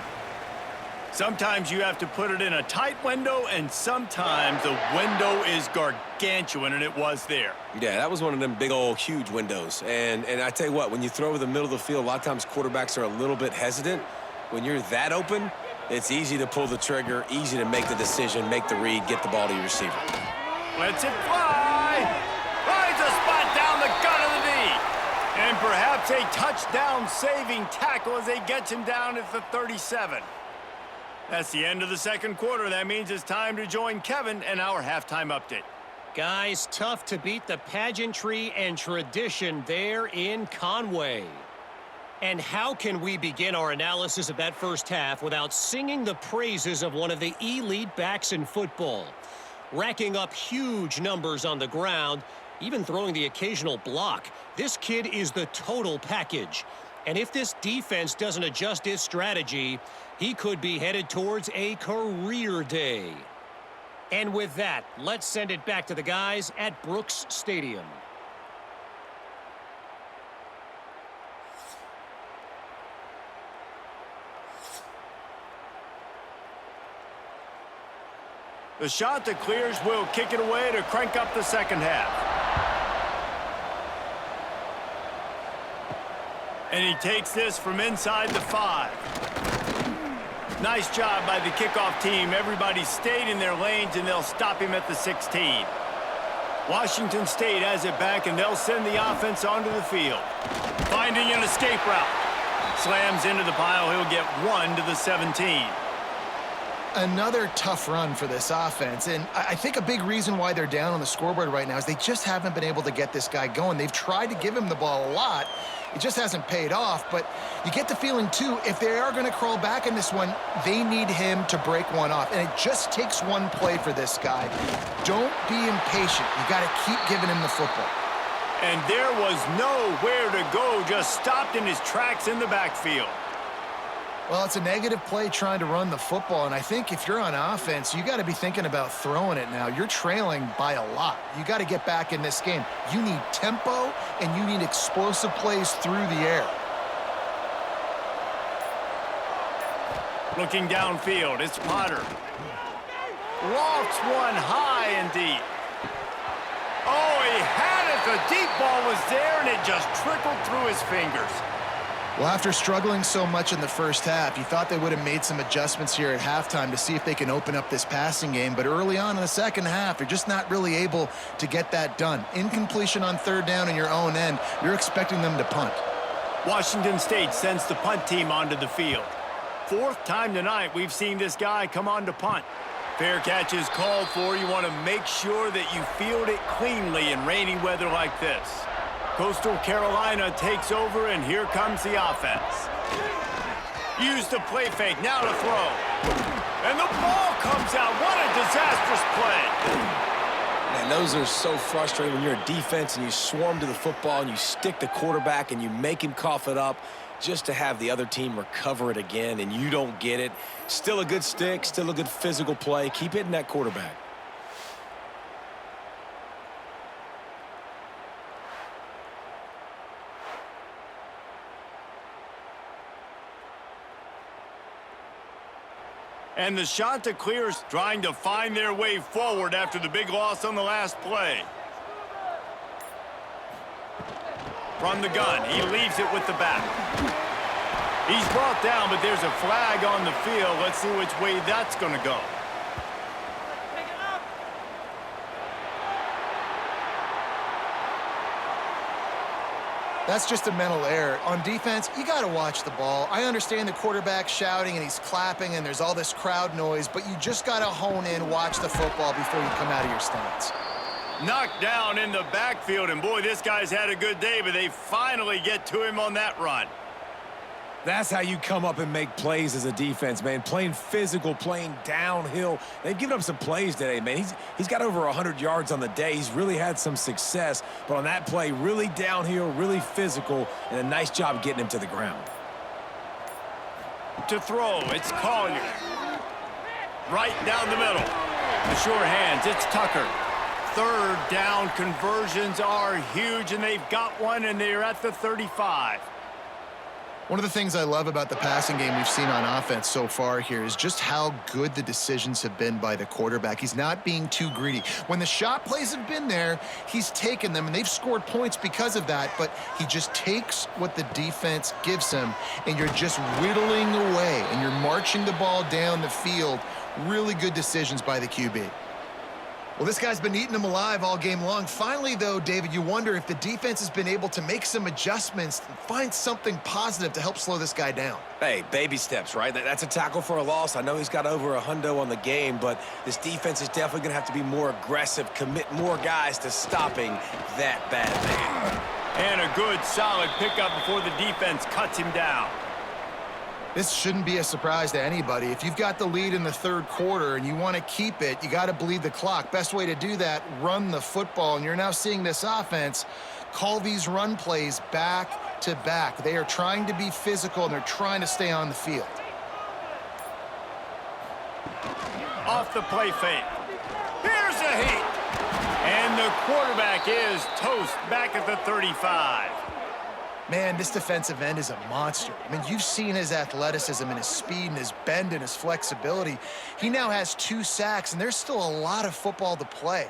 Sometimes you have to put it in a tight window, and sometimes the window is gargantuan, and it was there. Yeah, that was one of them big old huge windows. And I tell you what, when you throw over the middle of the field, a lot of times quarterbacks are a little bit hesitant. When you're that open, it's easy to pull the trigger, easy to make the decision, make the read, get the ball to your receiver. Lets it fly. Finds a spot down the gut of the knee. And perhaps a touchdown-saving tackle as they get him down at the 37. That's the end of the second quarter. That means it's time to join Kevin and our halftime update. Guys, tough to beat the pageantry and tradition there in Conway. And how can we begin our analysis of that first half without singing the praises of one of the elite backs in football? Racking up huge numbers on the ground, even throwing the occasional block. This kid is the total package. And if this defense doesn't adjust its strategy, he could be headed towards a career day. And with that, let's send it back to the guys at Brooks Stadium. The Chanticleers will kick it away to crank up the second half. And he takes this from inside the 5. Nice job by the kickoff team. Everybody stayed in their lanes, and they'll stop him at the 16. Washington State has it back, and they'll send the offense onto the field. Finding an escape route. Slams into the pile. He'll get 1 to the 17. Another tough run for this offense, and I think a big reason why they're down on the scoreboard right now is they just haven't been able to get this guy going. They've tried to give him the ball a lot. It just hasn't paid off, but you get the feeling, too, if they are going to crawl back in this one, they need him to break one off, and it just takes one play for this guy. Don't be impatient. You got to keep giving him the football. And there was nowhere to go, just stopped in his tracks in the backfield. Well, it's a negative play trying to run the football, and I think if you're on offense, you got to be thinking about throwing it now. You're trailing by a lot. You got to get back in this game. You need tempo, and you need explosive plays through the air. Looking downfield, it's Potter. Lofts one high and deep. Oh, he had it. The deep ball was there, and it just trickled through his fingers. Well, after struggling so much in the first half, you thought they would have made some adjustments here at halftime to see if they can open up this passing game. But early on in the second half, they're just not really able to get that done. Incompletion on third down in your own end, you're expecting them to punt. Washington State sends the punt team onto the field. Fourth time tonight we've seen this guy come on to punt. Fair catch is called for. You want to make sure that you field it cleanly in rainy weather like this. Coastal Carolina takes over, and here comes the offense. Use the play fake, now to throw. And the ball comes out. What a disastrous play. Man, those are so frustrating when you're a defense and you swarm to the football and you stick the quarterback and you make him cough it up just to have the other team recover it again and you don't get it. Still a good stick, still a good physical play. Keep hitting that quarterback. And the Chanticleers trying to find their way forward after the big loss on the last play. From the gun, he leaves it with the back. He's brought down, but there's a flag on the field. Let's see which way that's going to go. That's just a mental error. On defense, you got to watch the ball. I understand the quarterback shouting and he's clapping and there's all this crowd noise, but you just got to hone in, watch the football before you come out of your stance. Knocked down in the backfield, and boy, this guy's had a good day, but they finally get to him on that run. That's how you come up and make plays as a defense, man. Playing physical, playing downhill. They've given up some plays today, man. He's got over 100 yards on the day. He's really had some success. But on that play, really downhill, really physical, and a nice job getting him to the ground. To throw, it's Collier. Right down the middle. The sure hands, it's Tucker. Third down conversions are huge, and they've got one, and they're at the 35. One of the things I love about the passing game we've seen on offense so far here is just how good the decisions have been by the quarterback. He's not being too greedy. When the shot plays have been there, he's taken them, and they've scored points because of that, but he just takes what the defense gives him, and you're just whittling away, and you're marching the ball down the field. Really good decisions by the QB. Well, this guy's been eating them alive all game long. Finally, though, David, you wonder if the defense has been able to make some adjustments and find something positive to help slow this guy down. Hey, baby steps, right? That's a tackle for a loss. I know he's got over $100 on the game, but this defense is definitely going to have to be more aggressive, commit more guys to stopping that bad man. And a good, solid pickup before the defense cuts him down. This shouldn't be a surprise to anybody. If you've got the lead in the third quarter and you want to keep it, you got to bleed the clock. Best way to do that, run the football. And you're now seeing this offense call these run plays back to back. They are trying to be physical, and they're trying to stay on the field. Off the play fake. Here's a heat. And the quarterback is toast back at the 35. Man, this defensive end is a monster. I mean, you've seen his athleticism and his speed and his bend and his flexibility. He now has 2 sacks, and there's still a lot of football to play.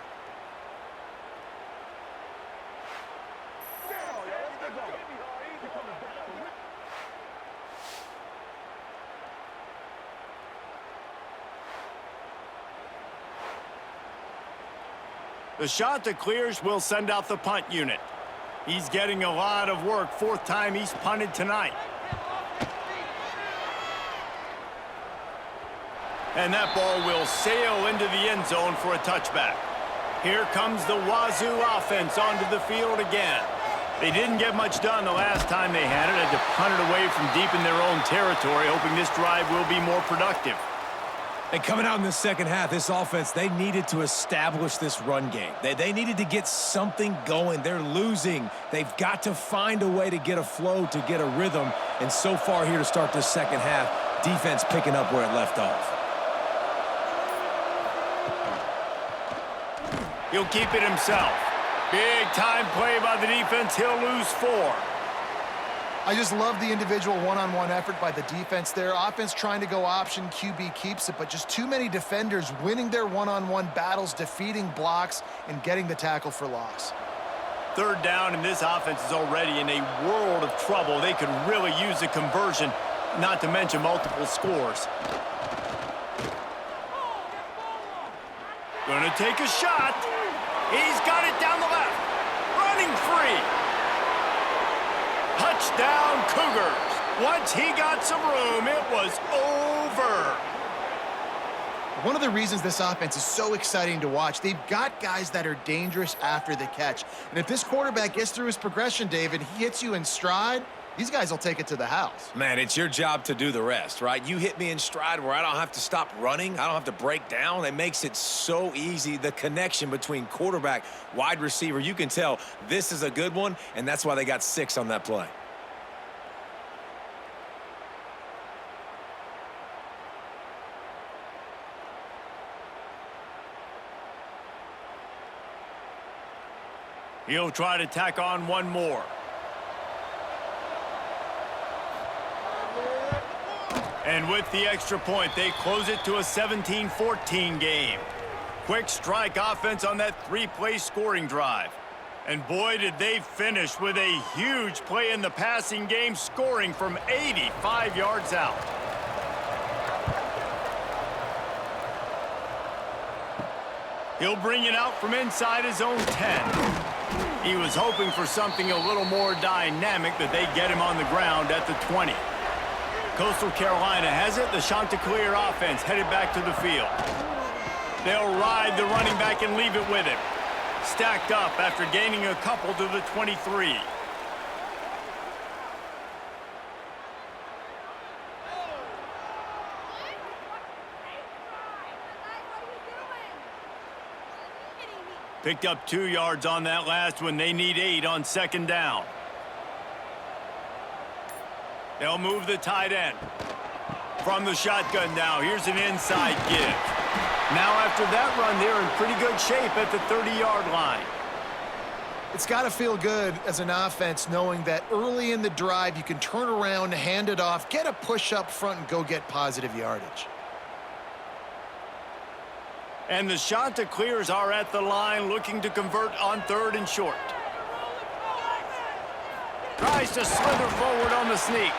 The Chanticleers will send out the punt unit. He's getting a lot of work. 4th time he's punted tonight. And that ball will sail into the end zone for a touchback. Here comes the Wazoo offense onto the field again. They didn't get much done the last time they had it. Had to punt it away from deep in their own territory, hoping this drive will be more productive. And coming out in the second half, this offense, they needed to establish this run game. They needed to get something going. They're losing. They've got to find a way to get a flow, to get a rhythm. And so far here to start this second half, defense picking up where it left off. He'll keep it himself. Big time play by the defense. He'll lose 4. I just love the individual one-on-one effort by the defense there. Offense trying to go option, QB keeps it, but just too many defenders winning their one-on-one battles, defeating blocks, and getting the tackle for loss. 3rd down, and this offense is already in a world of trouble. They could really use a conversion, not to mention multiple scores. Gonna take a shot. He's got it down the left. Running free. Touchdown, Cougars. Once he got some room, it was over. One of the reasons this offense is so exciting to watch, they've got guys that are dangerous after the catch. And if this quarterback gets through his progression, David, he hits you in stride, these guys will take it to the house. Man, it's your job to do the rest, right? You hit me in stride where I don't have to stop running. I don't have to break down. It makes it so easy. The connection between quarterback, wide receiver, you can tell this is a good one, and that's why they got 6 on that play. He'll try to tack on one more. And with the extra point, they close it to a 17-14 game. Quick strike offense on that 3-play scoring drive. And boy, did they finish with a huge play in the passing game, scoring from 85 yards out. He'll bring it out from inside his own 10. He was hoping for something a little more dynamic, but they get him on the ground at the 20. Coastal Carolina has it. The Chanticleer offense headed back to the field. They'll ride the running back and leave it with him. Stacked up after gaining a couple to the 23. Picked up 2 yards on that last one. They need 8 on 2nd down. They'll move the tight end. From the shotgun now, here's an inside give. Now after that run, they're in pretty good shape at the 30-yard line. It's got to feel good as an offense knowing that early in the drive you can turn around, hand it off, get a push up front, and go get positive yardage. And the Chanticleers are at the line looking to convert on 3rd and short. Tries to slither forward on the sneak.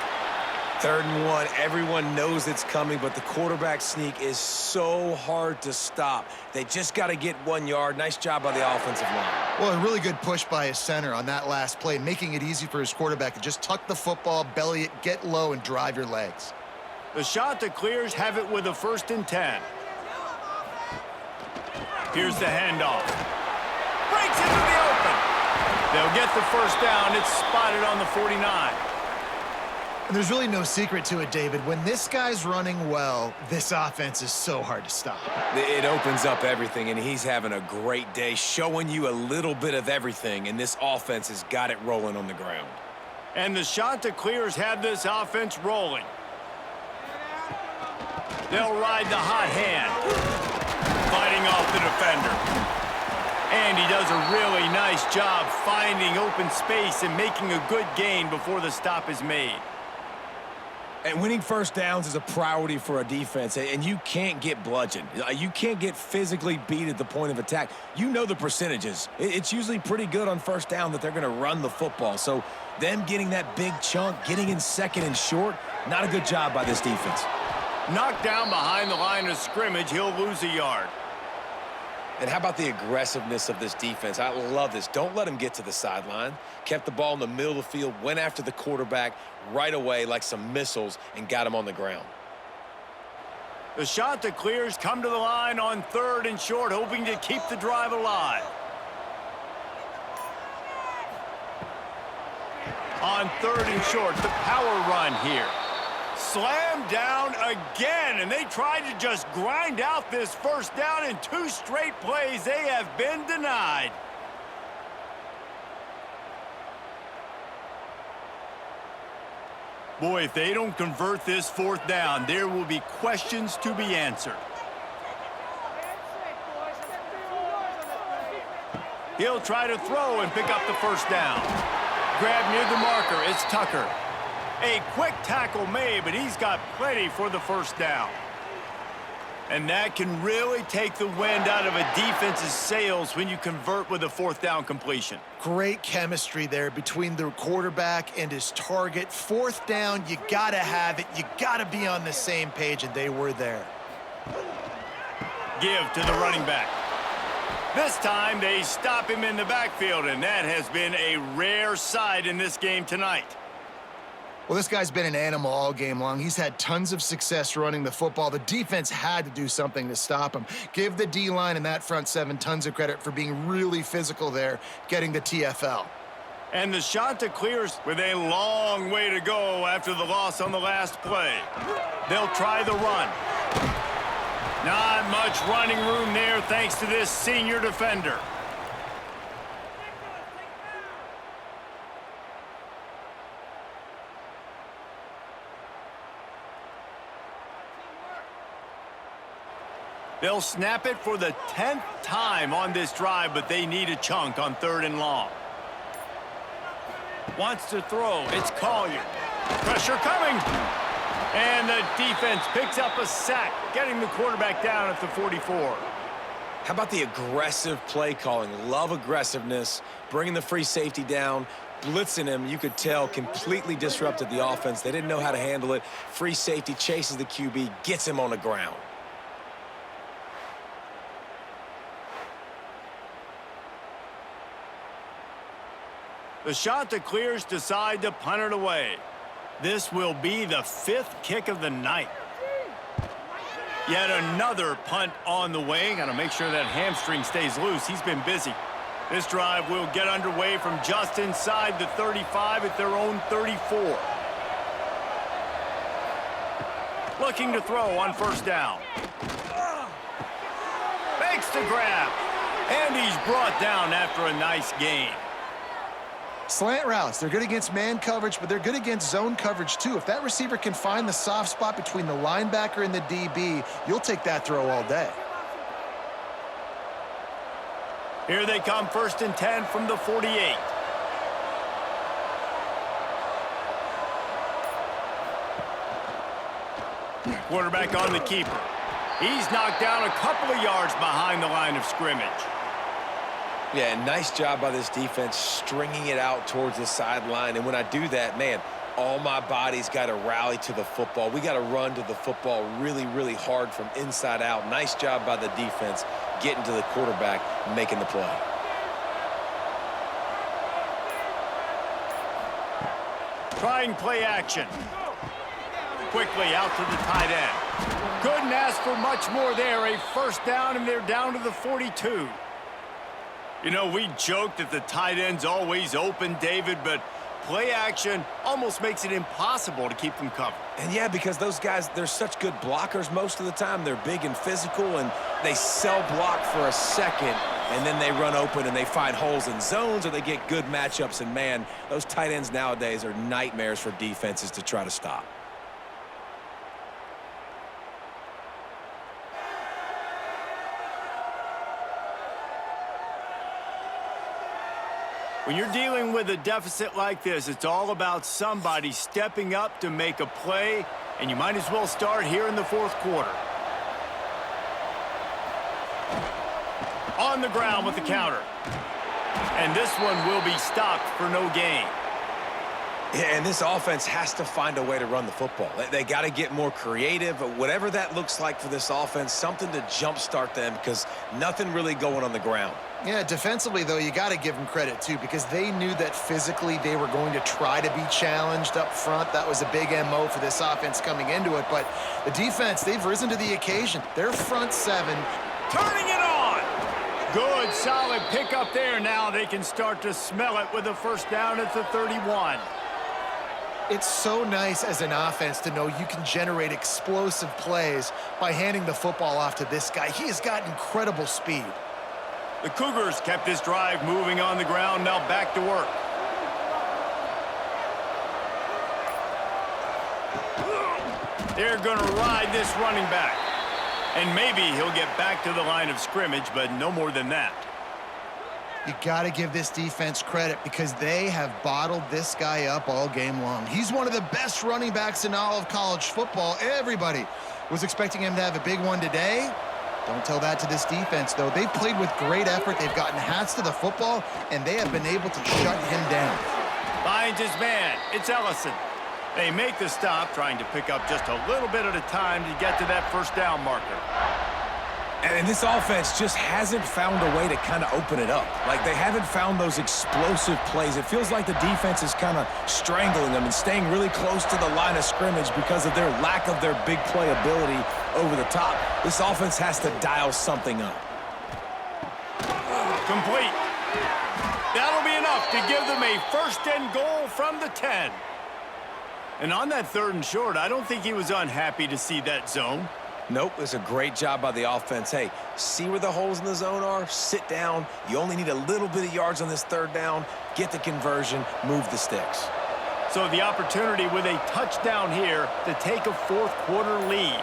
3rd and 1, everyone knows it's coming, but the quarterback sneak is so hard to stop. They just got to get 1 yard. Nice job by the offensive line. Well, a really good push by his center on that last play, making it easy for his quarterback to just tuck the football, belly it, get low, and drive your legs. The Chanticleers have it with a 1st and 10. Here's the handoff. Breaks into the open. They'll get the 1st down. It's spotted on the 49. And there's really no secret to it, David. When this guy's running well, this offense is so hard to stop. It opens up everything, and he's having a great day, showing you a little bit of everything, and this offense has got it rolling on the ground. And the Chanticleers have this offense rolling. They'll ride the hot hand. Fighting off the defender. And he does a really nice job finding open space and making a good gain before the stop is made. And winning 1st downs is a priority for a defense, and you can't get bludgeoned. You can't get physically beat at the point of attack. You know the percentages. It's usually pretty good on 1st down that they're going to run the football. So them getting that big chunk, getting in 2nd and short, not a good job by this defense. Knocked down behind the line of scrimmage, he'll lose a yard. And how about the aggressiveness of this defense? I love this. Don't let them get to the sideline. Kept the ball in the middle of the field, went after the quarterback right away like some missiles and got him on the ground. The Chanticleers come to the line on 3rd and short, hoping to keep the drive alive. On 3rd and short, the power run here. Slammed down again, and they tried to just grind out this 1st down in 2 straight plays. They have been denied. Boy, if they don't convert this 4th down, there will be questions to be answered. He'll try to throw and pick up the 1st down. Grab near the marker, it's Tucker. A quick tackle made, but he's got plenty for the 1st down. And that can really take the wind out of a defense's sails when you convert with a 4th down completion. Great chemistry there between the quarterback and his target. 4th down, you got to have it. You got to be on the same page, and they were there. Give to the running back. This time, they stop him in the backfield, and that has been a rare sight in this game tonight. Well, this guy's been an animal all game long. He's had tons of success running the football. The defense had to do something to stop him. Give the D-line and that front 7 tons of credit for being really physical there, getting the TFL. And the Chanticleers with a long way to go after the loss on the last play. They'll try the run. Not much running room there thanks to this senior defender. They'll snap it for the 10th time on this drive, but they need a chunk on 3rd and long. Wants to throw. It's Collier. Pressure coming. And the defense picks up a sack, getting the quarterback down at the 44. How about the aggressive play calling? Love aggressiveness, bringing the free safety down, blitzing him. You could tell completely disrupted the offense. They didn't know how to handle it. Free safety chases the QB, gets him on the ground. The Chanticleers decide to punt it away. This will be the 5th kick of the night. Yet another punt on the way. Got to make sure that hamstring stays loose. He's been busy. This drive will get underway from just inside the 35 at their own 34. Looking to throw on 1st down. Makes the grab. And he's brought down after a nice gain. Slant routes, they're good against man coverage, but they're good against zone coverage too. If that receiver can find the soft spot between the linebacker and the DB, you'll take that throw all day. Here they come, 1st and 10 from the 48. Quarterback on the keeper. He's knocked down a couple of yards behind the line of scrimmage. Yeah, nice job by this defense stringing it out towards the sideline. And when I do that, man, all my body's got to rally to the football. We got to run to the football really, really hard from inside out. Nice job by the defense getting to the quarterback, making the play. Trying play action. Quickly out to the tight end. Couldn't ask for much more there. A 1st down, and they're down to the 42. You know, we joke that the tight end's always open, David, but play action almost makes it impossible to keep them covered. And yeah, because those guys, they're such good blockers most of the time. They're big and physical, and they sell block for a second, and then they run open and they find holes in zones, or they get good matchups. And man, those tight ends nowadays are nightmares for defenses to try to stop. When you're dealing with a deficit like this, it's all about somebody stepping up to make a play, and you might as well start here in the 4th quarter. On the ground with the counter. And this one will be stopped for no gain. Yeah, and this offense has to find a way to run the football. They got to get more creative, whatever that looks like for this offense, something to jumpstart them, because nothing really going on the ground. Yeah, defensively, though, you got to give them credit, too, because they knew that physically they were going to try to be challenged up front. That was a big MO for this offense coming into it. But the defense, they've risen to the occasion. Their front 7. Turning it on! Good, solid pickup there. Now they can start to smell it with a 1st down at the 31. It's so nice as an offense to know you can generate explosive plays by handing the football off to this guy. He has got incredible speed. The Cougars kept this drive moving on the ground, now back to work. They're going to ride this running back. And maybe he'll get back to the line of scrimmage, but no more than that. You got to give this defense credit because they have bottled this guy up all game long. He's one of the best running backs in all of college football. Everybody was expecting him to have a big one today. Don't tell that to this defense, though. They've played with great effort. They've gotten hats to the football, and they have been able to shut him down. Finds his man. It's Ellison. They make the stop, trying to pick up just a little bit at a time to get to that 1st down marker. And this offense just hasn't found a way to kind of open it up. Like, they haven't found those explosive plays. It feels like the defense is kind of strangling them and staying really close to the line of scrimmage because of their lack of their big play ability over the top. This offense has to dial something up. Complete. That'll be enough to give them a 1st and goal from the 10. And on that 3rd and short, I don't think he was unhappy to see that zone. Nope, it's a great job by the offense. Hey, see where the holes in the zone are? Sit down. You only need a little bit of yards on this 3rd down. Get the conversion. Move the sticks. So the opportunity with a touchdown here to take a 4th quarter lead.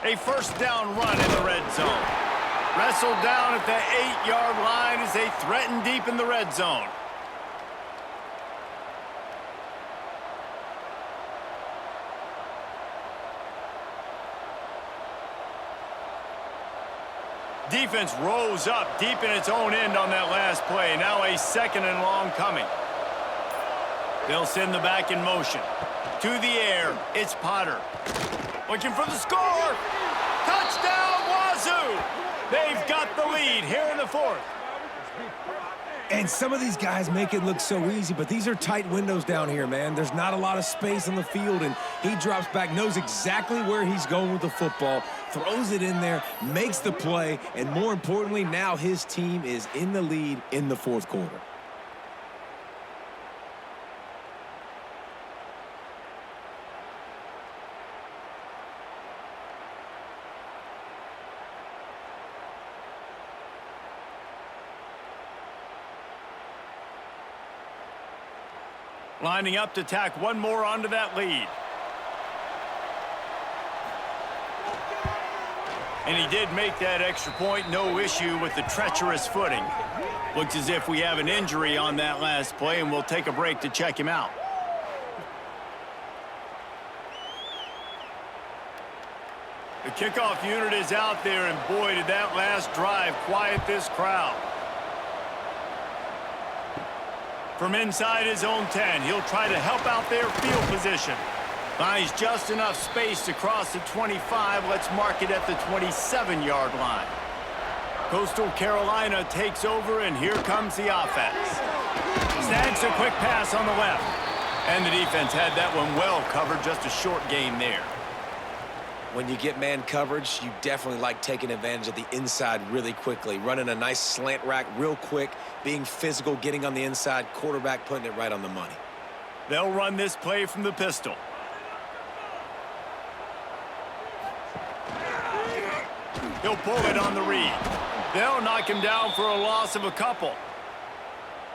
A 1st down run in the red zone. Wrestled down at the 8-yard line as they threaten deep in the red zone. Defense rose up deep in its own end on that last play. Now a 2nd and long coming. They'll send the back in motion. To the air, it's Potter. Looking for the score. Touchdown, Wazoo! They've got the lead here in the 4th. And some of these guys make it look so easy, but these are tight windows down here, man. There's not a lot of space on the field, and he drops back, knows exactly where he's going with the football, throws it in there, makes the play, and more importantly, now his team is in the lead in the 4th quarter. Lining up to tack one more onto that lead. And he did make that extra point, no issue with the treacherous footing. Looks as if we have an injury on that last play, and we'll take a break to check him out. The kickoff unit is out there, and boy, did that last drive quiet this crowd. From inside his own 10, he'll try to help out their field position. Finds just enough space to cross the 25. Let's mark it at the 27-yard line. Coastal Carolina takes over, and here comes the offense. Snags a quick pass on the left. And the defense had that one well covered, just a short gain there. When you get man coverage, you definitely like taking advantage of the inside really quickly. Running a nice slant rack real quick, being physical, getting on the inside, quarterback putting it right on the money. They'll run this play from the pistol. He'll pull it on the read. They'll knock him down for a loss of a couple.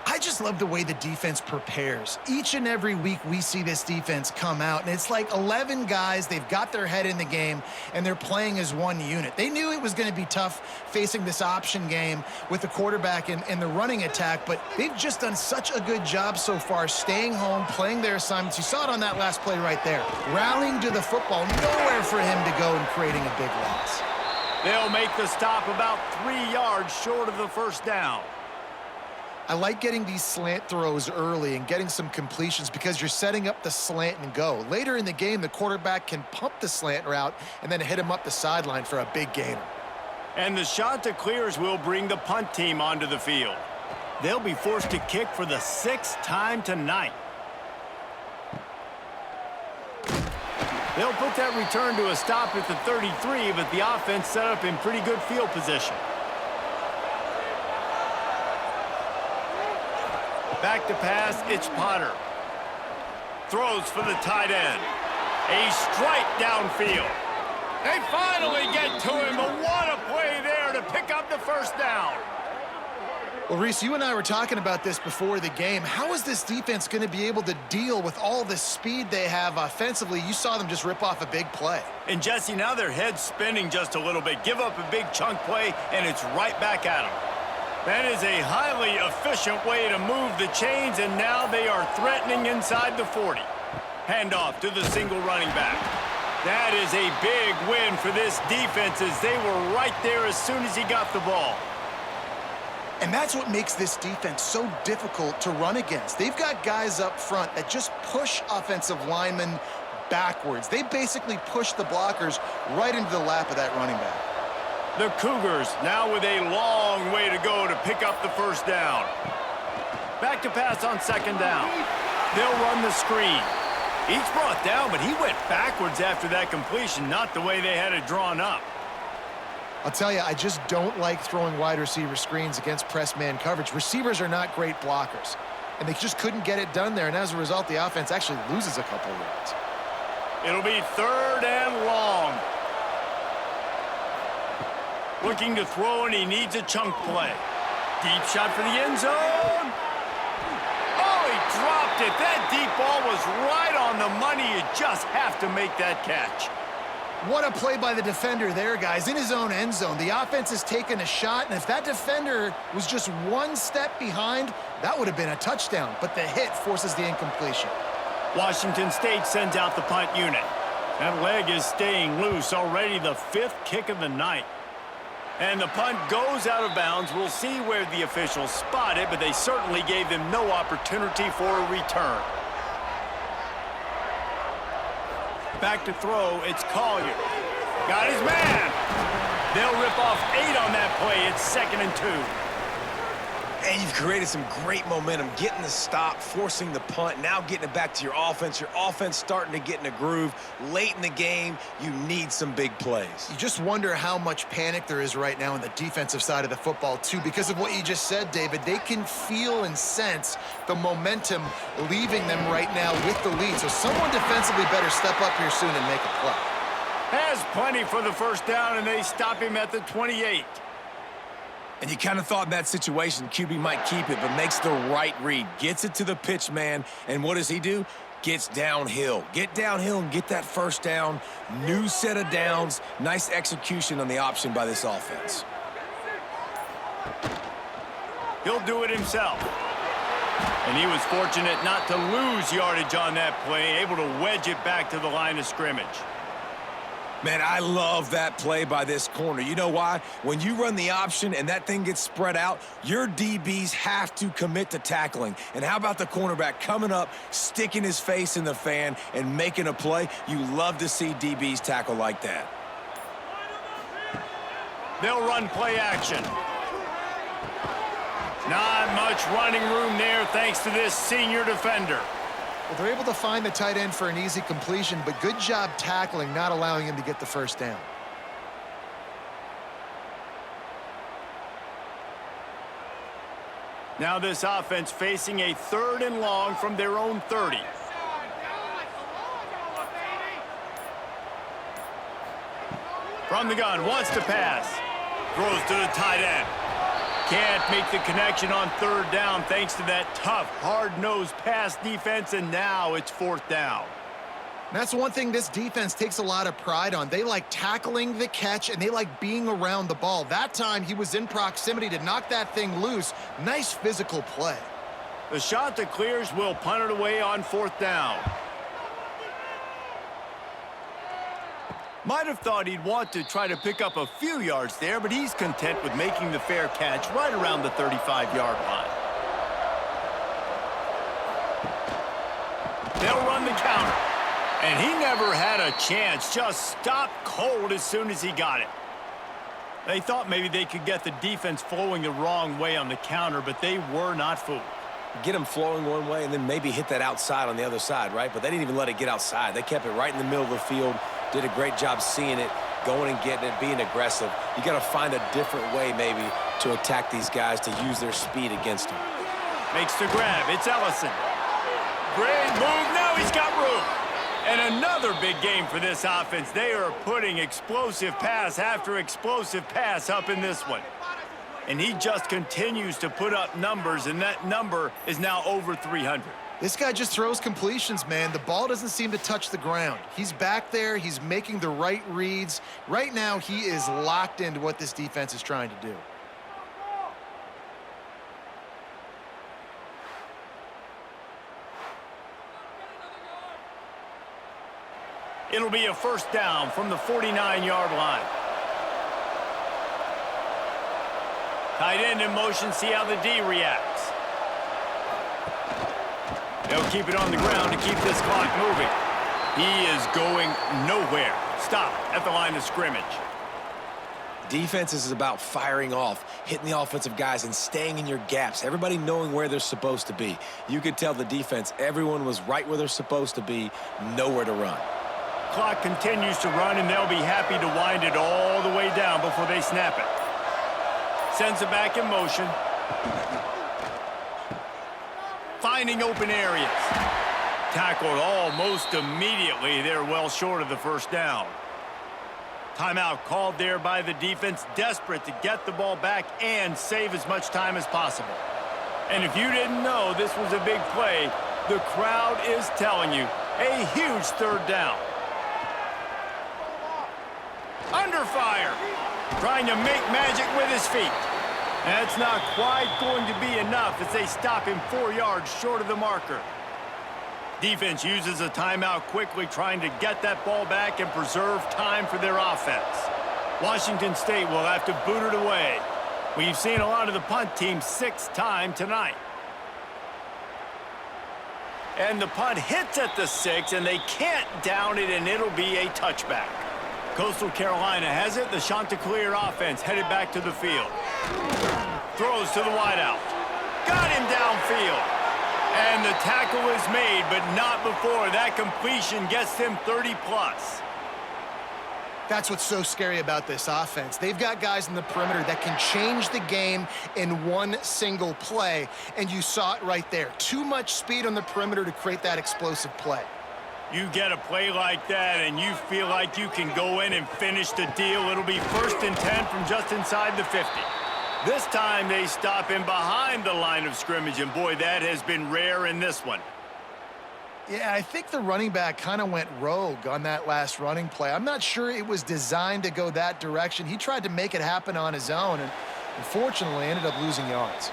I just love the way the defense prepares. Each and every week we see this defense come out, and it's like 11 guys. They've got their head in the game, and they're playing as one unit. They knew it was going to be tough facing this option game with the quarterback and the running attack, but they've just done such a good job so far staying home, playing their assignments. You saw it on that last play right there. Rallying to the football, nowhere for him to go and creating a big loss. They'll make the stop about 3 yards short of the first down. I like getting these slant throws early and getting some completions because you're setting up the slant and go. Later in the game, the quarterback can pump the slant route and then hit him up the sideline for a big gainer. And the Chanticleers will bring the punt team onto the field. They'll be forced to kick for the 6th time tonight. They'll put that return to a stop at the 33, but the offense set up in pretty good field position. Back to pass, it's Potter. Throws for the tight end. A strike downfield. They finally get to him, but what a play there to pick up the first down. Well, Reese, you and I were talking about this before the game. How is this defense going to be able to deal with all the speed they have offensively? You saw them just rip off a big play. And, Jesse, now their head's spinning just a little bit. Give up a big chunk play, and it's right back at them. That is a highly efficient way to move the chains, and now they are threatening inside the 40. Handoff to the single running back. That is a big win for this defense as they were right there as soon as he got the ball. And that's what makes this defense so difficult to run against. They've got guys up front that just push offensive linemen backwards. They basically push the blockers right into the lap of that running back. The Cougars now with a long way to go to pick up the first down. Back to pass on second down. They'll run the screen. Each brought down, but he went backwards after that completion, not the way they had it drawn up. I'll tell you, I just don't like throwing wide receiver screens against press man coverage. Receivers are not great blockers, and they just couldn't get it done there, and as a result, the offense actually loses a couple of yards. It'll be 3rd and long. Looking to throw, and he needs a chunk play. Deep shot for the end zone. Oh, he dropped it. That deep ball was right on the money. You just have to make that catch. What a play by the defender there, guys, in his own end zone. The offense has taken a shot, and if that defender was just one step behind, that would have been a touchdown, but the hit forces the incompletion. Washington State sends out the punt unit. That leg is staying loose, already the 5th kick of the night. And the punt goes out of bounds. We'll see where the officials spot it, but they certainly gave them no opportunity for a return. Back to throw, it's Collier. Got his man. They'll rip off 8 on that play. It's 2nd and 2. And you've created some great momentum, getting the stop, forcing the punt, now getting it back to your offense. Your offense starting to get in a groove. Late in the game, you need some big plays. You just wonder how much panic there is right now on the defensive side of the football, too. Because of what you just said, David, they can feel and sense the momentum leaving them right now with the lead. So someone defensively better step up here soon and make a play. Has plenty for the first down, and they stop him at the 28. And you kind of thought in that situation QB might keep it, but makes the right read. Gets it to the pitch man, and what does he do? Gets downhill. Get downhill and get that first down. New set of downs. Nice execution on the option by this offense. He'll do it himself. And he was fortunate not to lose yardage on that play, able to wedge it back to the line of scrimmage. Man, I love that play by this corner. You know why? When you run the option and that thing gets spread out, your DBs have to commit to tackling. And how about the cornerback coming up, sticking his face in the fan, and making a play? You love to see DBs tackle like that. They'll run play action. Not much running room there thanks to this senior defender. Well, they're able to find the tight end for an easy completion, but good job tackling, not allowing him to get the first down. Now this offense facing a 3rd and long from their own 30. From the gun, wants to pass. Throws to the tight end. Can't make the connection on 3rd down thanks to that tough, hard-nosed pass defense, and now it's 4th down. That's one thing this defense takes a lot of pride on. They like tackling the catch, and they like being around the ball. That time, he was in proximity to knock that thing loose. Nice physical play. The Chanticleers will punt it away on 4th down. Might have thought he'd want to try to pick up a few yards there, but he's content with making the fair catch right around the 35-yard line. They'll run the counter. And he never had a chance, just stopped cold as soon as he got it. They thought maybe they could get the defense flowing the wrong way on the counter, but they were not fooled. Get them flowing one way and then maybe hit that outside on the other side, right? But they didn't even let it get outside. They kept it right in the middle of the field, did a great job seeing it, going and getting it, being aggressive. You got to find a different way maybe to attack these guys to use their speed against them. Makes the grab. It's Ellison. Great move. Now he's got room. And another big game for this offense. They are putting explosive pass after explosive pass up in this one. And he just continues to put up numbers, and that number is now over 300. This guy just throws completions, man. The ball doesn't seem to touch the ground. He's back there. He's making the right reads. Right now, he is locked into what this defense is trying to do. It'll be a 1st down from the 49-yard line. Tight end in motion, see how the D reacts. They'll keep it on the ground to keep this clock moving. He is going nowhere. Stop at the line of scrimmage. Defense is about firing off, hitting the offensive guys, and staying in your gaps. Everybody knowing where they're supposed to be. You could tell the defense, everyone was right where they're supposed to be, nowhere to run. Clock continues to run, and they'll be happy to wind it all the way down before they snap it. Sends it back in motion. Finding open areas. Tackled almost immediately. They're well short of the 1st down. Timeout called there by the defense, desperate to get the ball back and save as much time as possible. And if you didn't know this was a big play, the crowd is telling you a huge 3rd down. Under fire, trying to make magic with his feet. That's not quite going to be enough as they stop him 4 yards short of the marker. Defense uses a timeout quickly, trying to get that ball back and preserve time for their offense. Washington State will have to boot it away. We've seen a lot of the punt team 6th time tonight. And the punt hits at the 6, and they can't down it, and it'll be a touchback. Coastal Carolina has it. The Chanticleer offense headed back to the field. Throws to the wideout. Got him downfield. And the tackle is made, but not before that completion gets them 30-plus. That's what's so scary about this offense. They've got guys in the perimeter that can change the game in one single play, and you saw it right there. Too much speed on the perimeter to create that explosive play. You get a play like that, and you feel like you can go in and finish the deal. It'll be 1st and 10 from just inside the 50. This time they stop him behind the line of scrimmage, and boy, that has been rare in this one. Yeah, I think the running back kind of went rogue on that last running play. I'm not sure it was designed to go that direction. He tried to make it happen on his own, and unfortunately ended up losing yards.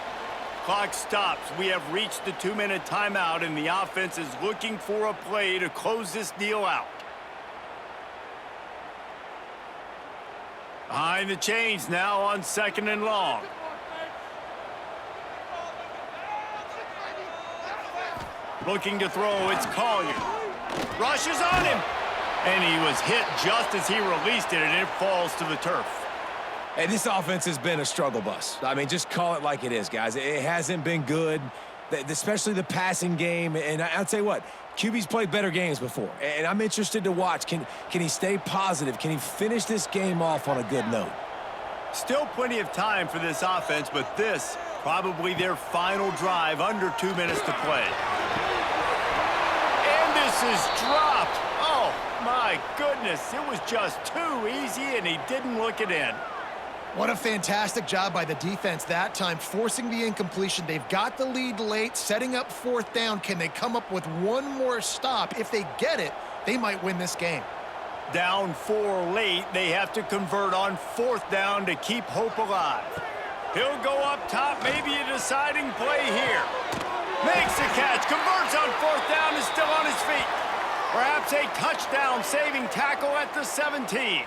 Clock stops. We have reached the 2-minute timeout, and the offense is looking for a play to close this deal out. Behind the chains now on 2nd and long. Looking to throw, it's Collier. Rushes on him. And he was hit just as he released it, and it falls to the turf. And this offense has been a struggle bus. I mean, just call it like it is, guys. It hasn't been good, especially the passing game. And I'll tell you what, QB's played better games before. And I'm interested to watch. Can he stay positive? Can he finish this game off on a good note? Still plenty of time for this offense, but this probably their final drive, under 2 minutes to play. And this is dropped. Oh, my goodness. It was just too easy, and he didn't look it in. What a fantastic job by the defense that time, forcing the incompletion. They've got the lead late, setting up 4th down. Can they come up with one more stop? If they get it, they might win this game. Down 4 late, they have to convert on 4th down to keep hope alive. He'll go up top, maybe a deciding play here. Makes the catch, converts on 4th down, is still on his feet. Perhaps a touchdown-saving tackle at the 17.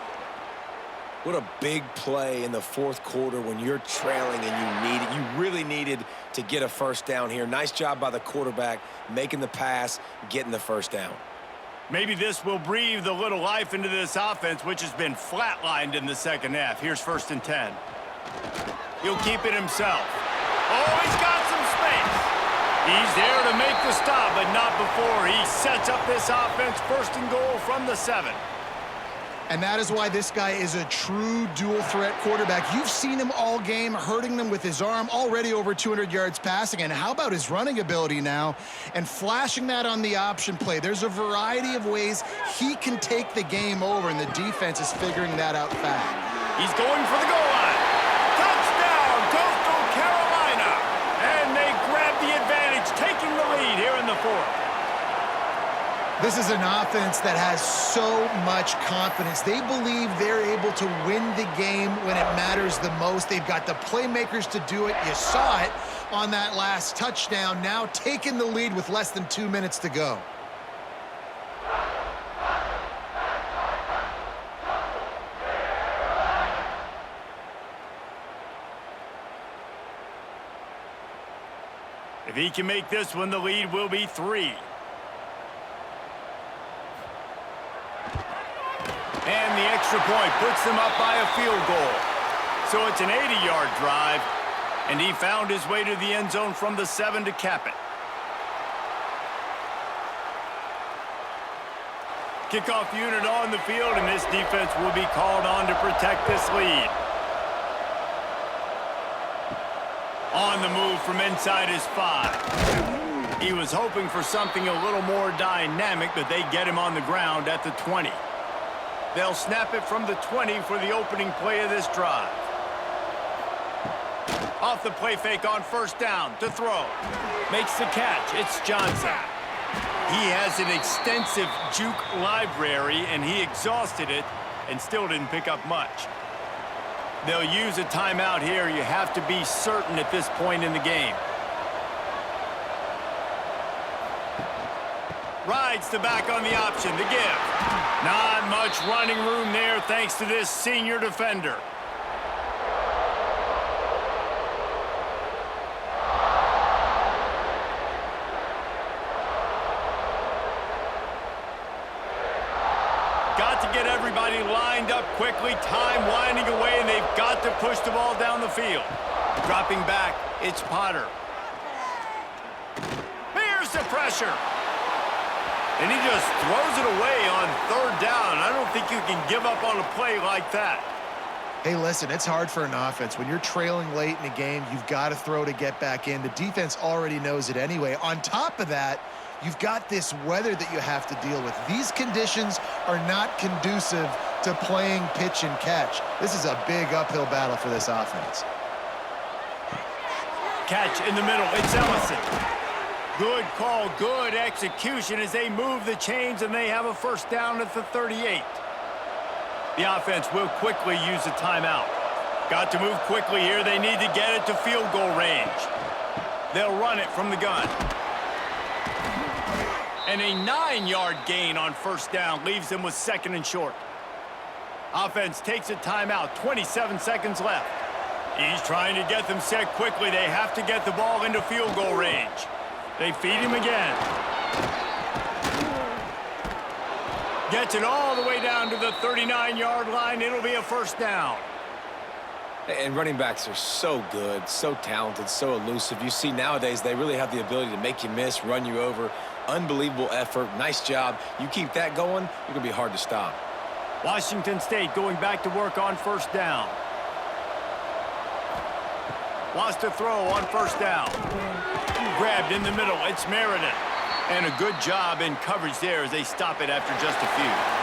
What a big play in the 4th quarter when you're trailing and you really needed to get a 1st down here. Nice job by the quarterback, making the pass, getting the 1st down. Maybe this will breathe a little life into this offense, which has been flatlined in the 2nd half. Here's 1st and 10. He'll keep it himself. Oh, he's got some space. He's there to make the stop, but not before he sets up this offense. 1st and goal from the 7. And that is why this guy is a true dual-threat quarterback. You've seen him all game, hurting them with his arm, already over 200 yards passing. And how about his running ability now? And flashing that on the option play. There's a variety of ways he can take the game over, and the defense is figuring that out fast. He's going for the goal line. Touchdown, Coastal Carolina. And they grab the advantage, taking the lead here in the 4th. This is an offense that has so much confidence. They believe they're able to win the game when it matters the most. They've got the playmakers to do it. You saw it on that last touchdown. Now taking the lead with less than 2 minutes to go. If he can make this one, the lead will be 3. And the extra point puts them up by a field goal. So it's an 80-yard drive, and he found his way to the end zone from the 7 to cap it. Kickoff unit on the field, and this defense will be called on to protect this lead. On the move from inside his 5. He was hoping for something a little more dynamic, but they get him on the ground at the 20. They'll snap it from the 20 for the opening play of this drive. Off the play fake on 1st down to throw. Makes the catch. It's Johnson. He has an extensive juke library, and he exhausted it and still didn't pick up much. They'll use a timeout here. You have to be certain at this point in the game. Rides the back on the option, the give. Not much running room there thanks to this senior defender. Got to get everybody lined up quickly, time winding away, and they've got to push the ball down the field. Dropping back, it's Potter. Here's the pressure. And he just throws it away on 3rd down. I don't think you can give up on a play like that. Hey, listen, it's hard for an offense. When you're trailing late in a game, you've got to throw to get back in. The defense already knows it anyway. On top of that, you've got this weather that you have to deal with. These conditions are not conducive to playing pitch and catch. This is a big uphill battle for this offense. Catch in the middle. It's Ellison. Good call, good execution as they move the chains and they have a first down at the 38. The offense will quickly use a timeout. Got to move quickly here. They need to get it to field goal range. They'll run it from the gun. And a 9-yard gain on first down leaves them with second and short. Offense takes a timeout, 27 seconds left. He's trying to get them set quickly. They have to get the ball into field goal range. They feed him again. Gets it all the way down to the 39-yard line. It'll be a first down. And running backs are so good, so talented, so elusive. You see nowadays they really have the ability to make you miss, run you over. Unbelievable effort. Nice job. You keep that going, you're going to be hard to stop. Washington State going back to work on first down. Wants to throw on first down. Grabbed in the middle. It's Meredith. And a good job in coverage there as they stop it after just a few.